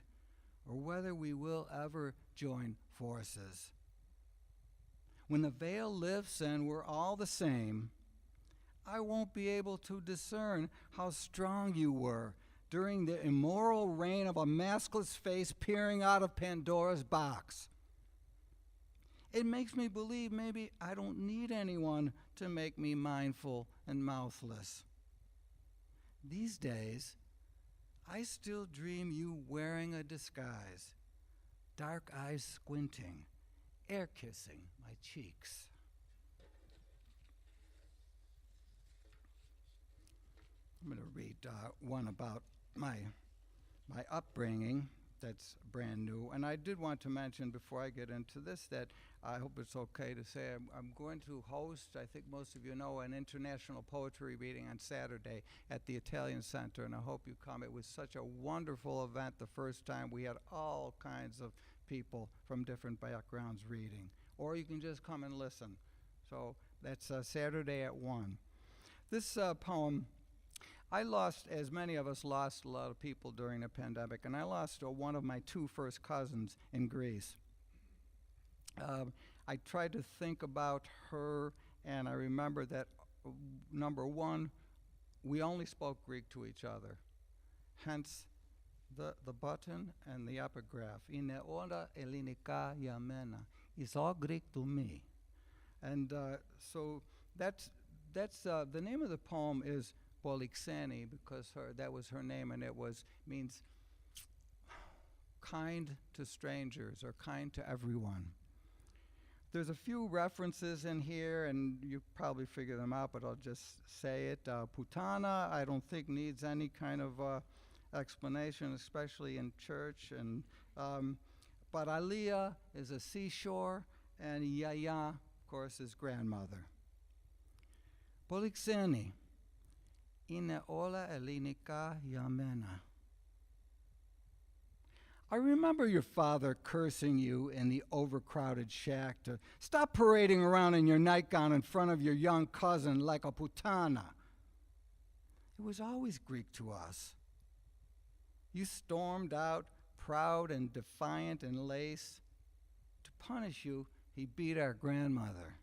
or whether we will ever join forces. When the veil lifts and we're all the same, I won't be able to discern how strong you were during the immoral reign of a maskless face peering out of Pandora's box. It makes me believe maybe I don't need anyone to make me mindful and mouthless. These days, I still dream you wearing a disguise, dark eyes squinting, air kissing my cheeks. I'm going to read one about my upbringing that's brand new. And I did want to mention before I get into this that I hope it's okay to say I'm going to host, I think most of you know, an international poetry reading on Saturday at the Italian Center, and I hope you come. It was such a wonderful event the first time. We had all kinds of people from different backgrounds reading. Or you can just come and listen. So that's Saturday at 1. This poem, I lost, as many of us lost a lot of people during the pandemic, and I lost one of my two first cousins in Greece. I tried to think about her, and I remember that, number one, we only spoke Greek to each other, hence the button and the epigraph. Είναι όλα ελληνικά για μένα. It's all Greek to me. And so that's the name of the poem is Polixeni, because that was her name, and it means kind to strangers or kind to everyone. There's a few references in here, and you probably figure them out, but I'll just say it. Putana, I don't think needs any kind of explanation, especially in church. And Paralia is a seashore, and Yaya, of course, is grandmother. Polixeni, είναι όλα ελληνικά για μένα. I remember your father cursing you in the overcrowded shack to stop parading around in your nightgown in front of your young cousin like a putana. It was always Greek to us. You stormed out, proud and defiant in lace. To punish you, he beat our grandmother.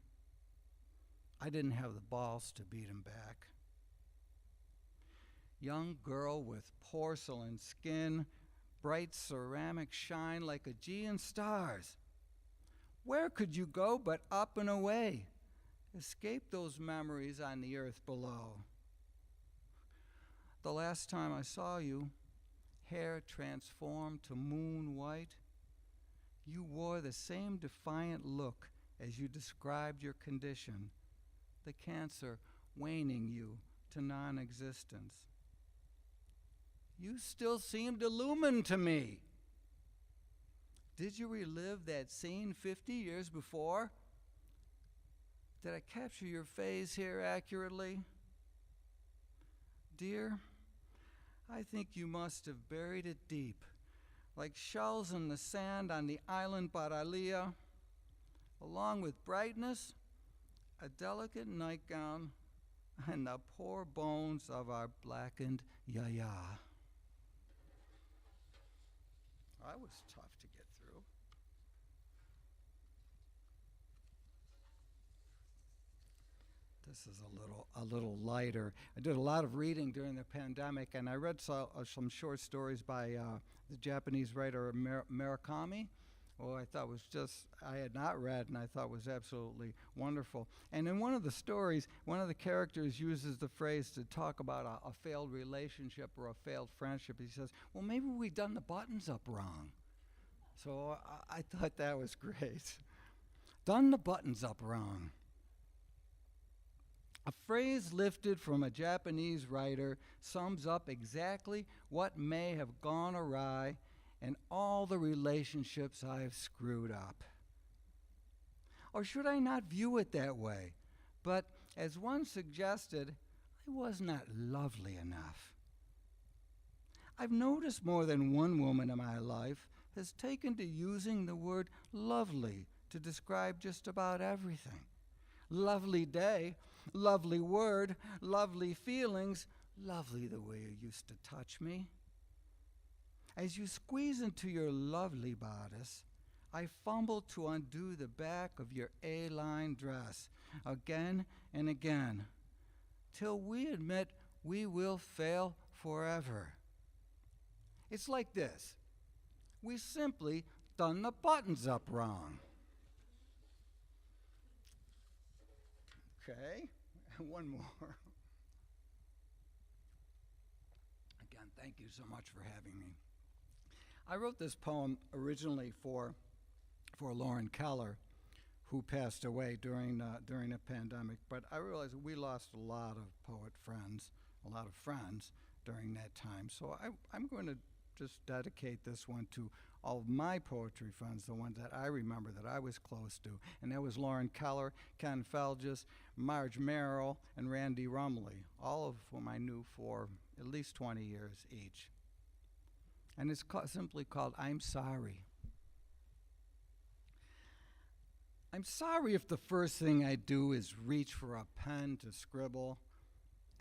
I didn't have the balls to beat him back. Young girl with porcelain skin, bright ceramic shine like Aegean stars. Where could you go but up and away? Escape those memories on the earth below. The last time I saw you, hair transformed to moon white, you wore the same defiant look as you described your condition, the cancer waning you to non-existence. You still seemed illumined to me. Did you relive that scene 50 years before? Did I capture your phase here accurately? Dear, I think you must have buried it deep, like shells in the sand on the island Paralia, along with brightness, a delicate nightgown, and the poor bones of our blackened Yaya. I was tough to get through. This is a little lighter. I did a lot of reading during the pandemic, and I read some short stories by the Japanese writer Murakami, who I thought was I had not read, and I thought was absolutely wonderful. And in one of the stories, one of the characters uses the phrase to talk about a failed relationship or a failed friendship. He says, well, maybe we done the buttons up wrong. So I thought that was great. Done the buttons up wrong. A phrase lifted from a Japanese writer sums up exactly what may have gone awry and all the relationships I have screwed up. Or should I not view it that way? But as one suggested, I was not lovely enough. I've noticed more than one woman in my life has taken to using the word lovely to describe just about everything. Lovely day, lovely word, lovely feelings, lovely the way you used to touch me. As you squeeze into your lovely bodice, I fumble to undo the back of your A-line dress again and again, till we admit we will fail forever. It's like this. We simply done the buttons up wrong. Okay, one more. again. Thank you so much for having me. I wrote this poem originally for Lauren Keller, who passed away during a pandemic. But I realized we lost a lot of poet friends, a lot of friends during that time. So I'm going to just dedicate this one to all of my poetry friends, the ones that I remember that I was close to. And that was Lauren Keller, Ken Felges, Marge Merrill, and Randy Rumley, all of whom I knew for at least 20 years each. And it's simply called I'm Sorry. I'm sorry if the first thing I do is reach for a pen to scribble,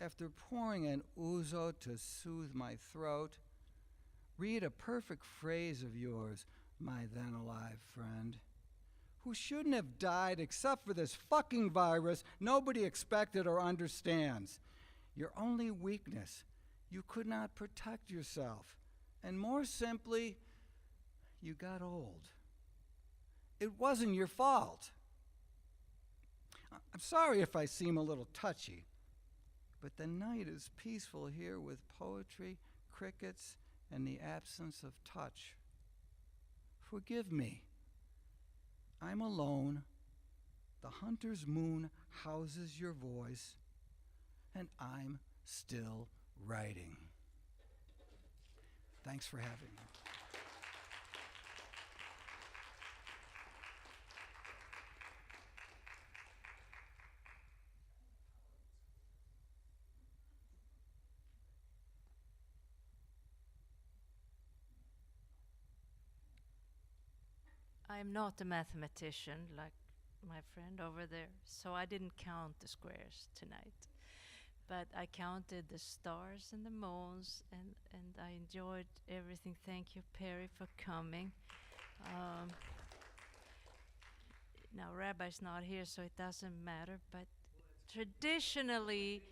after pouring an ouzo to soothe my throat, read a perfect phrase of yours, my then alive friend, who shouldn't have died except for this fucking virus nobody expected or understands. Your only weakness, you could not protect yourself. And more simply, you got old. It wasn't your fault. I'm sorry if I seem a little touchy, but the night is peaceful here with poetry, crickets, and the absence of touch. Forgive me. I'm alone. The hunter's moon houses your voice, and I'm still writing. Thanks for having me. I'm not a mathematician like my friend over there, so I didn't count the squares tonight. But I counted the stars and the moons, and I enjoyed everything. Thank you, Perry, for coming. Now, Rabbi's not here, so it doesn't matter, but traditionally,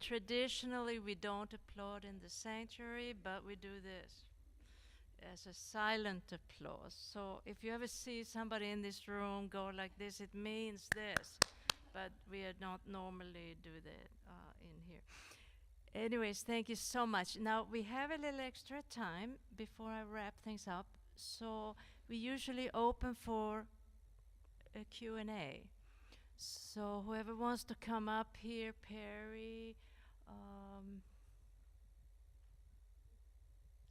traditionally we don't applaud in the sanctuary, but we do this as a silent applause. So if you ever see somebody in this room go like this, it means this. But we are not normally do that in here. Anyways, thank you so much. Now we have a little extra time before I wrap things up. So we usually open for a Q&A. So whoever wants to come up here, Perry,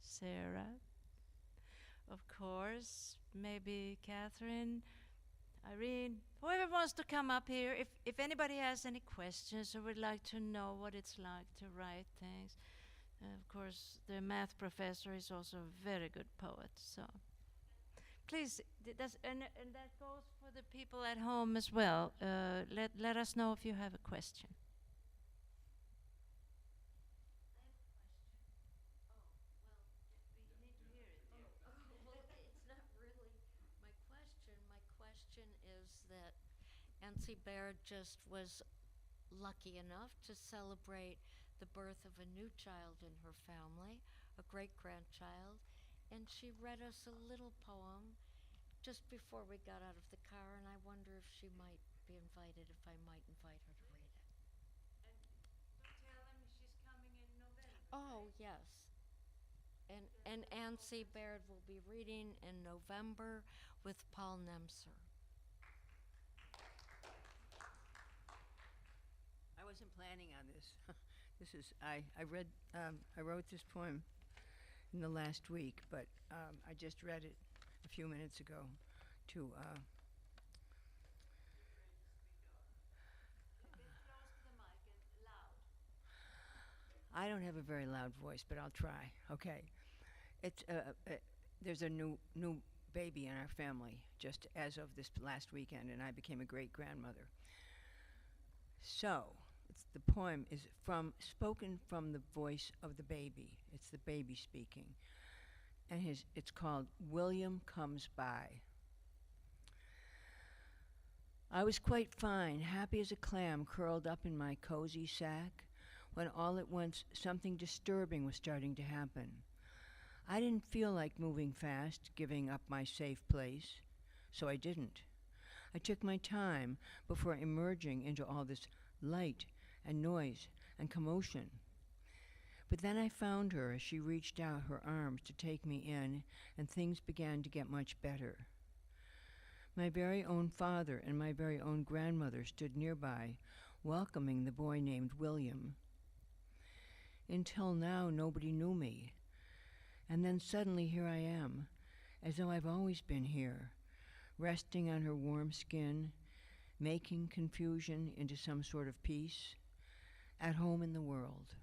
Sarah, of course, maybe Catherine, Irene, whoever wants to come up here, if anybody has any questions or would like to know what it's like to write things. Of course, the math professor is also a very good poet, so please, and that goes for the people at home as well. Let us know if you have a question. Nancy Baird just was lucky enough to celebrate the birth of a new child in her family, a great-grandchild, and she read us a little poem just before we got out of the car, and I wonder if she might be invited, if I might invite her to read it. And do tell them she's coming in November. Oh, yes. And Nancy Baird will be reading in November with Paul Nemser. I wasn't planning on this. I wrote this poem in the last week, but I just read it a few minutes ago to I don't have a very loud voice, but I'll try. Okay. It's there's a new baby in our family just as of this last weekend, and I became a great-grandmother. So, the poem is spoken from the voice of the baby. It's the baby speaking. And it's called William Comes By. I was quite fine, happy as a clam curled up in my cozy sack, when all at once something disturbing was starting to happen. I didn't feel like moving fast, giving up my safe place, so I didn't. I took my time before emerging into all this light and noise and commotion. But then I found her as she reached out her arms to take me in, and things began to get much better. My very own father and my very own grandmother stood nearby, welcoming the boy named William. Until now, nobody knew me. And then suddenly here I am, as though I've always been here, resting on her warm skin, making confusion into some sort of peace, at home in the world.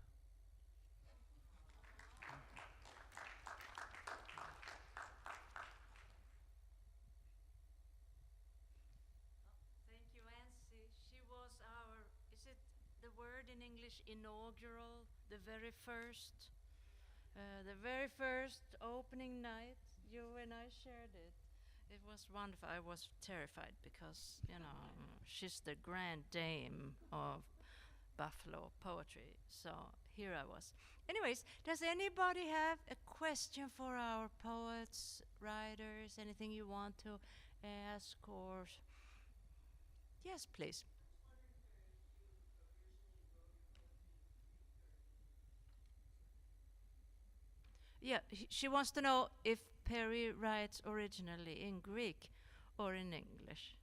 Thank you, Nancy. She was our, is it the word in English, inaugural, the very first? The very first opening night, you and I shared it. It was wonderful. I was terrified because, you know, she's the grand dame of Buffalo poetry. So here I was. Anyways, does anybody have a question for our poets, writers, anything you want to ask or? Yes, please. Yeah, she wants to know if Perry writes originally in Greek or in English.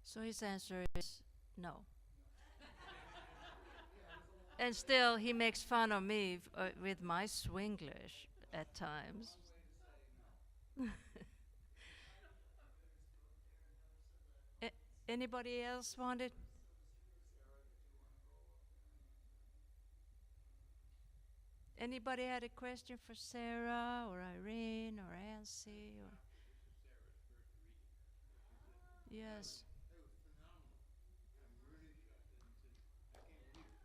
So his answer is no. And still, he makes fun of me with my Swinglish at times. Anybody else wanted? Anybody had a question for Sarah or Irene or Nancy or? Yes.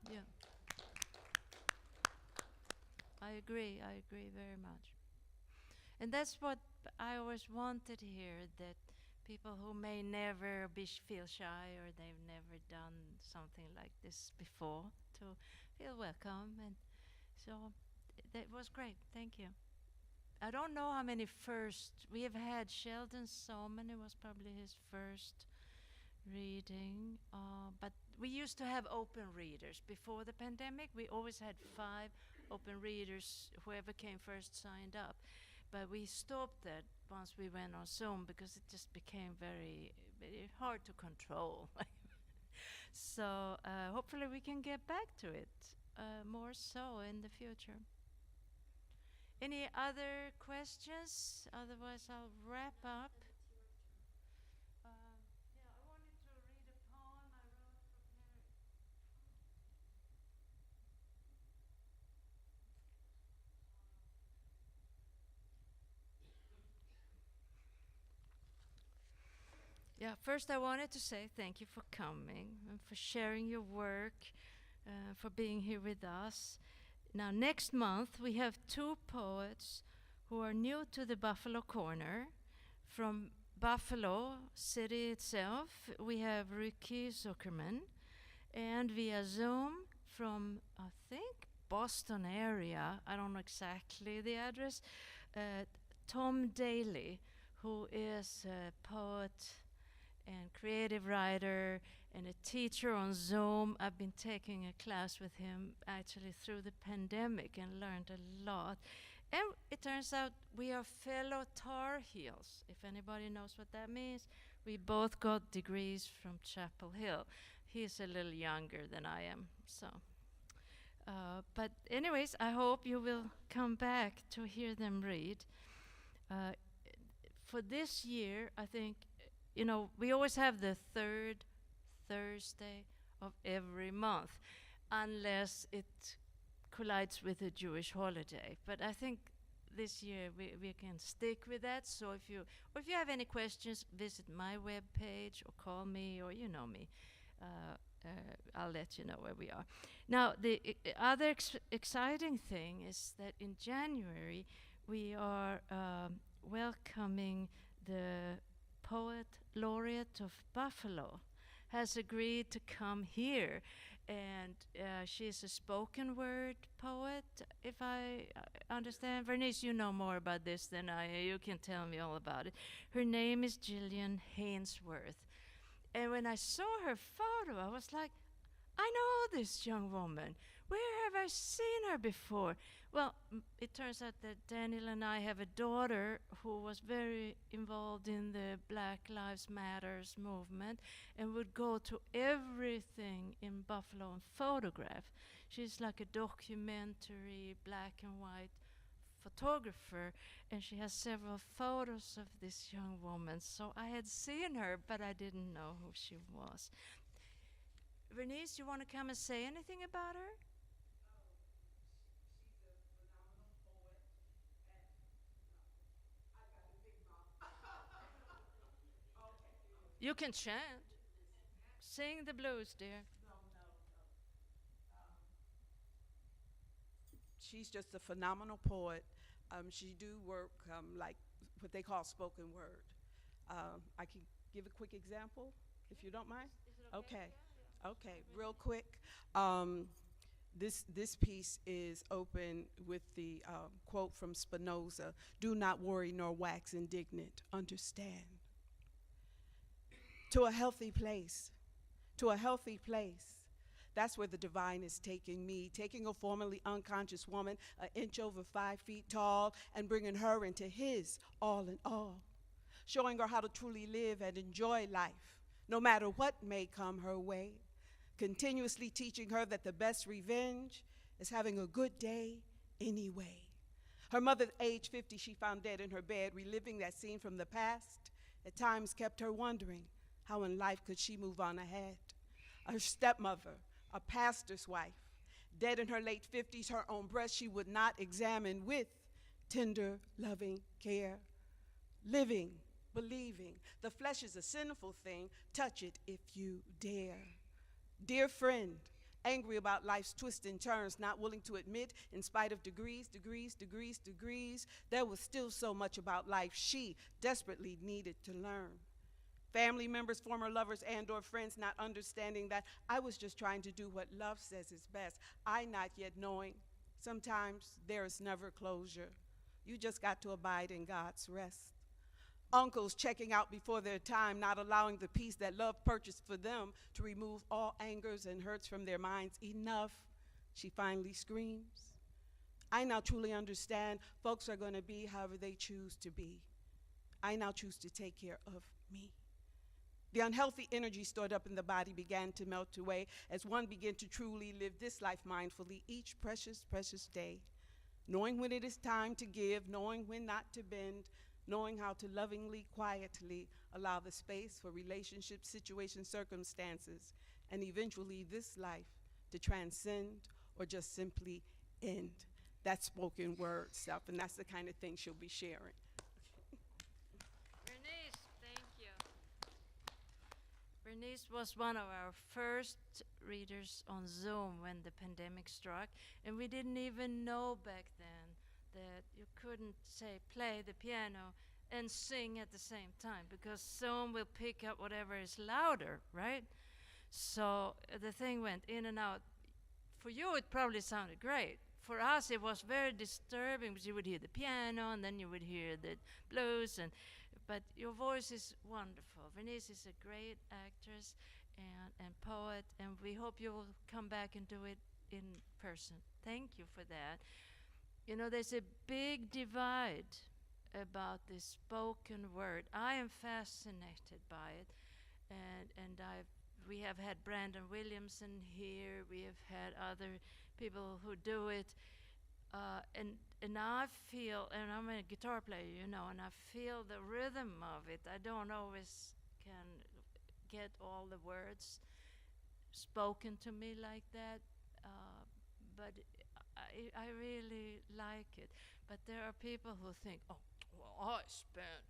Yeah. I agree. I agree very much. And that's what I always wanted here, that people who may never feel shy or they've never done something like this before to feel welcome. And so that was great. Thank you. I don't know how many first we have had. Sheldon Soman, it was probably his first reading, but we used to have open readers before the pandemic. We always had 5 open readers. Whoever came first signed up, but we stopped that once we went on Zoom because it just became very, very hard to control. So hopefully we can get back to it more so in the future. Any other questions? Otherwise, I'll wrap up. Yeah, I wanted to read a poem I wrote for Yeah, first I wanted to say thank you for coming and for sharing your work, for being here with us. Now, next month we have 2 poets who are new to the Buffalo Corner. From Buffalo city itself, we have Ricky Zuckerman, and via Zoom from, I think, Boston area, I don't know exactly the address, Tom Daly, who is a poet and creative writer and a teacher on Zoom. I've been taking a class with him actually through the pandemic and learned a lot. And it turns out we are fellow Tar Heels, if anybody knows what that means. We both got degrees from Chapel Hill. He's a little younger than I am, so. But anyways, I hope you will come back to hear them read. For this year, I think, you know, we always have the 3rd Thursday of every month, unless it collides with a Jewish holiday. But I think this year we can stick with that. So if you have any questions, visit my webpage or call me, or you know me. I'll let you know where we are. Now, the other exciting thing is that in January we are welcoming the poet laureate of Buffalo, has agreed to come here. And she's a spoken word poet, if I understand. Vernice, you know more about this than I. You can tell me all about it. Her name is Jillian Haynesworth. And when I saw her photo, I was like, I know this young woman. Where have I seen her before? Well, it turns out that Daniel and I have a daughter who was very involved in the Black Lives Matters movement and would go to everything in Buffalo and photograph. She's like a documentary black and white photographer, and she has several photos of this young woman. So I had seen her, but I didn't know who she was. Vernice, you want to come and say anything about her? You can chant. Sing the blues, dear. She's just a phenomenal poet. She do work like what they call spoken word. I can give a quick example, if you don't mind. Okay. Okay, real quick. This piece is open with the quote from Spinoza: "Do not worry nor wax indignant. Understand." To a healthy place. To a healthy place. That's where the divine is taking me, taking a formerly unconscious woman, an inch over 5 feet tall, and bringing her into his all in all, showing her how to truly live and enjoy life, no matter what may come her way, continuously teaching her that the best revenge is having a good day anyway. Her mother, at age 50, she found dead in her bed, reliving that scene from the past, at times kept her wondering how in life could she move on ahead. Her stepmother, a pastor's wife, dead in her late 50s, her own breast she would not examine with tender, loving care. Living, believing, the flesh is a sinful thing, touch it if you dare. Dear friend, angry about life's twists and turns, not willing to admit, in spite of degrees, there was still so much about life she desperately needed to learn. Family members, former lovers, and or friends not understanding that I was just trying to do what love says is best. I not yet knowing sometimes there is never closure. You just got to abide in God's rest. Uncles checking out before their time, not allowing the peace that love purchased for them to remove all angers and hurts from their minds. Enough, she finally screams. I now truly understand folks are going to be however they choose to be. I now choose to take care of me. The unhealthy energy stored up in the body began to melt away as one began to truly live this life mindfully each precious, precious day, knowing when it is time to give, knowing when not to bend, knowing how to lovingly, quietly allow the space for relationships, situations, circumstances, and eventually this life to transcend or just simply end. That spoken word stuff, and that's the kind of thing she'll be sharing. Bernice was one of our first readers on Zoom when the pandemic struck, and we didn't even know back then that you couldn't, say, play the piano and sing at the same time, because Zoom will pick up whatever is louder, right? So the thing went in and out. For you, it probably sounded great. For us, it was very disturbing, because you would hear the piano, and then you would hear the blues, but your voice is wonderful. Vernice is a great actress and poet, and we hope you will come back and do it in person. Thank you for that. You know, there's a big divide about this spoken word. I am fascinated by it, and we have had Brandon Williamson here. We have had other people who do it. And I feel, and I'm a guitar player, you know, and I feel the rhythm of it. I don't always can get all the words spoken to me like that, but I really like it. But there are people who think, oh, well, I spent,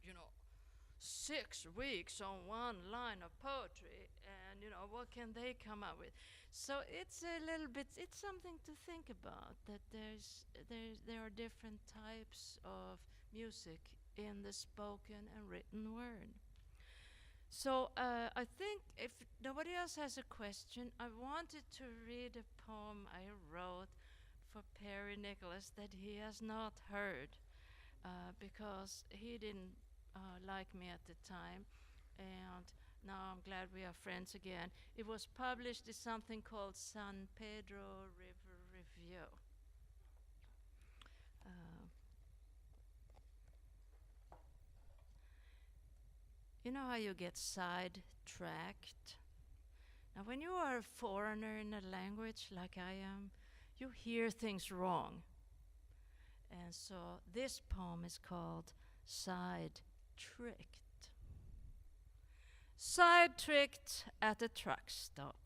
6 weeks on one line of poetry, and, what can they come up with? So it's a little bit, it's something to think about, that there are different types of music in the spoken and written word. So I think if nobody else has a question, I wanted to read a poem I wrote for Perius Nicholas that he has not heard because he didn't like me at the time, and now I'm glad we are friends again. It was published in something called San Pedro River Review. Uh, you know how you get sidetracked? Now, when you are a foreigner in a language like I am, you hear things wrong. And so this poem is called Side Tricked. Side tricked at a truck stop.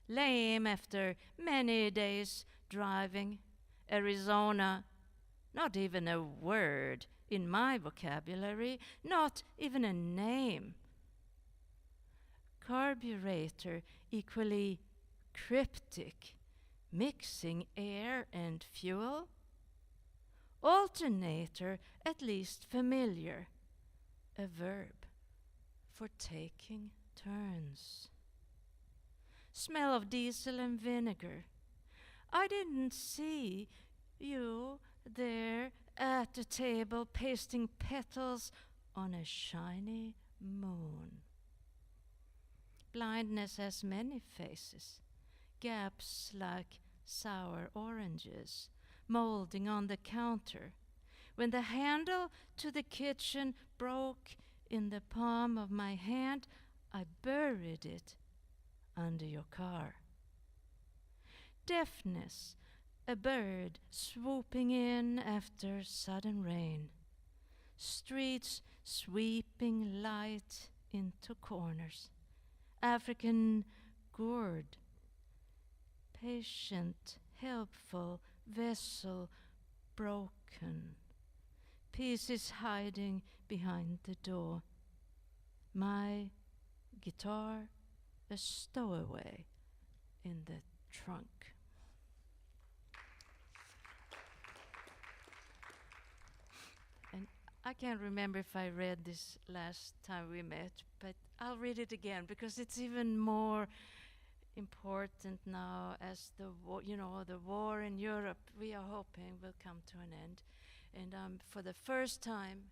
Lame after many days driving. Arizona, not even a word in my vocabulary, not even a name. Carburetor equally cryptic, mixing air and fuel. Alternator at least familiar, a verb for taking turns. Smell of diesel and vinegar. I didn't see you there at the table pasting petals on a shiny moon. Blindness has many faces, gaps like sour oranges, molding on the counter. When the handle to the kitchen broke in the palm of my hand, I buried it under your car. Deafness, a bird swooping in after sudden rain. Streets sweeping light into corners. African gourd, patient, helpful, vessel broken. Pieces hiding behind the door. My guitar, a stowaway in the trunk. And I can't remember if I read this last time we met, but I'll read it again because it's even more important now as the war in Europe we are hoping will come to an end. And I'm for the first time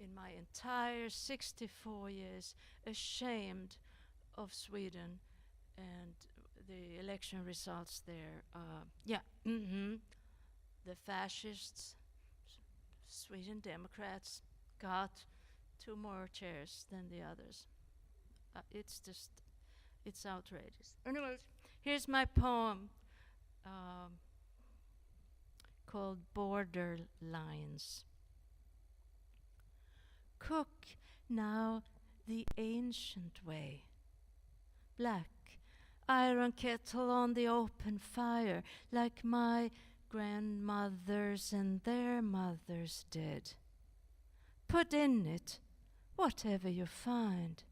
in my entire 64 years ashamed of Sweden and the election results there. The fascists, Sweden Democrats, got 2 more chairs than the others. It's outrageous. Anyways, here's my poem called Borderlines. Cook now the ancient way. Black iron kettle on the open fire, like my grandmothers and their mothers did. Put in it whatever you find.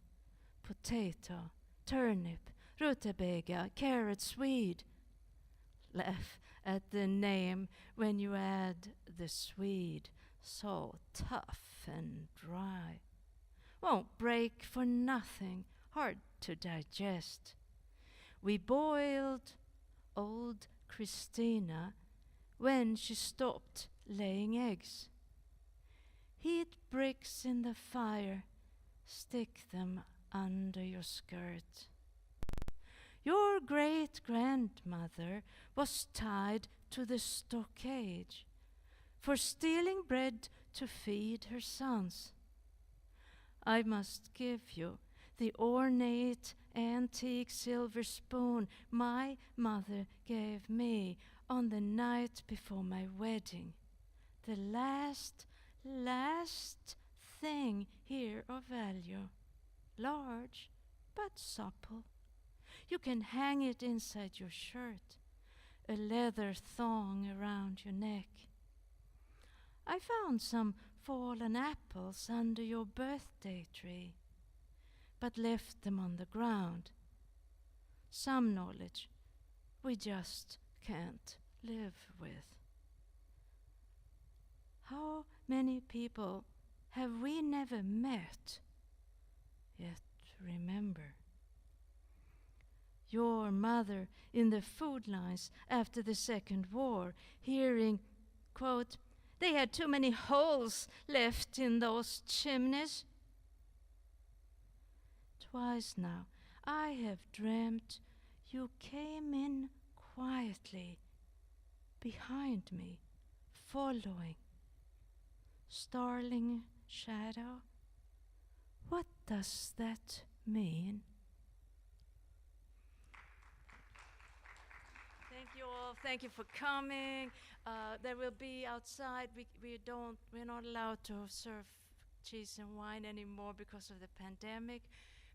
Potato, turnip, rutabaga, carrot, swede. Laugh at the name when you add the Swede, so tough and dry. Won't break for nothing, hard to digest. We boiled old Christina when she stopped laying eggs. Heat bricks in the fire, stick them under your skirt. Your great-grandmother was tied to the stockade for stealing bread to feed her sons. I must give you the ornate antique silver spoon my mother gave me on the night before my wedding. The last thing here of value. Large, but supple. You can hang it inside your shirt, a leather thong around your neck. I found some fallen apples under your birthday tree, but left them on the ground. Some knowledge we just can't live with. How many people have we never met yet remember. Your mother in the food lines after the Second War, hearing, quote, "They had too many holes left in those chimneys." Twice now I have dreamt you came in quietly behind me, following. Starling shadow, what does that mean? Thank you all. Thank you for coming. There will be outside. We're not allowed to serve cheese and wine anymore because of the pandemic.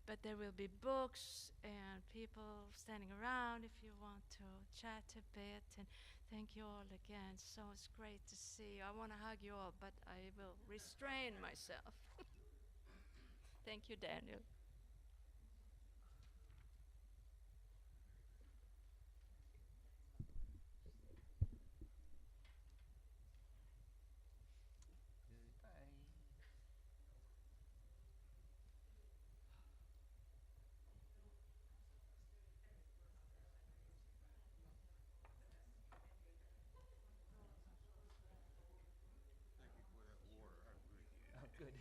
But there will be books and people standing around if you want to chat a bit. And thank you all again. So it's great to see you. I want to hug you all, but I will restrain myself. Thank you, Daniel. Good.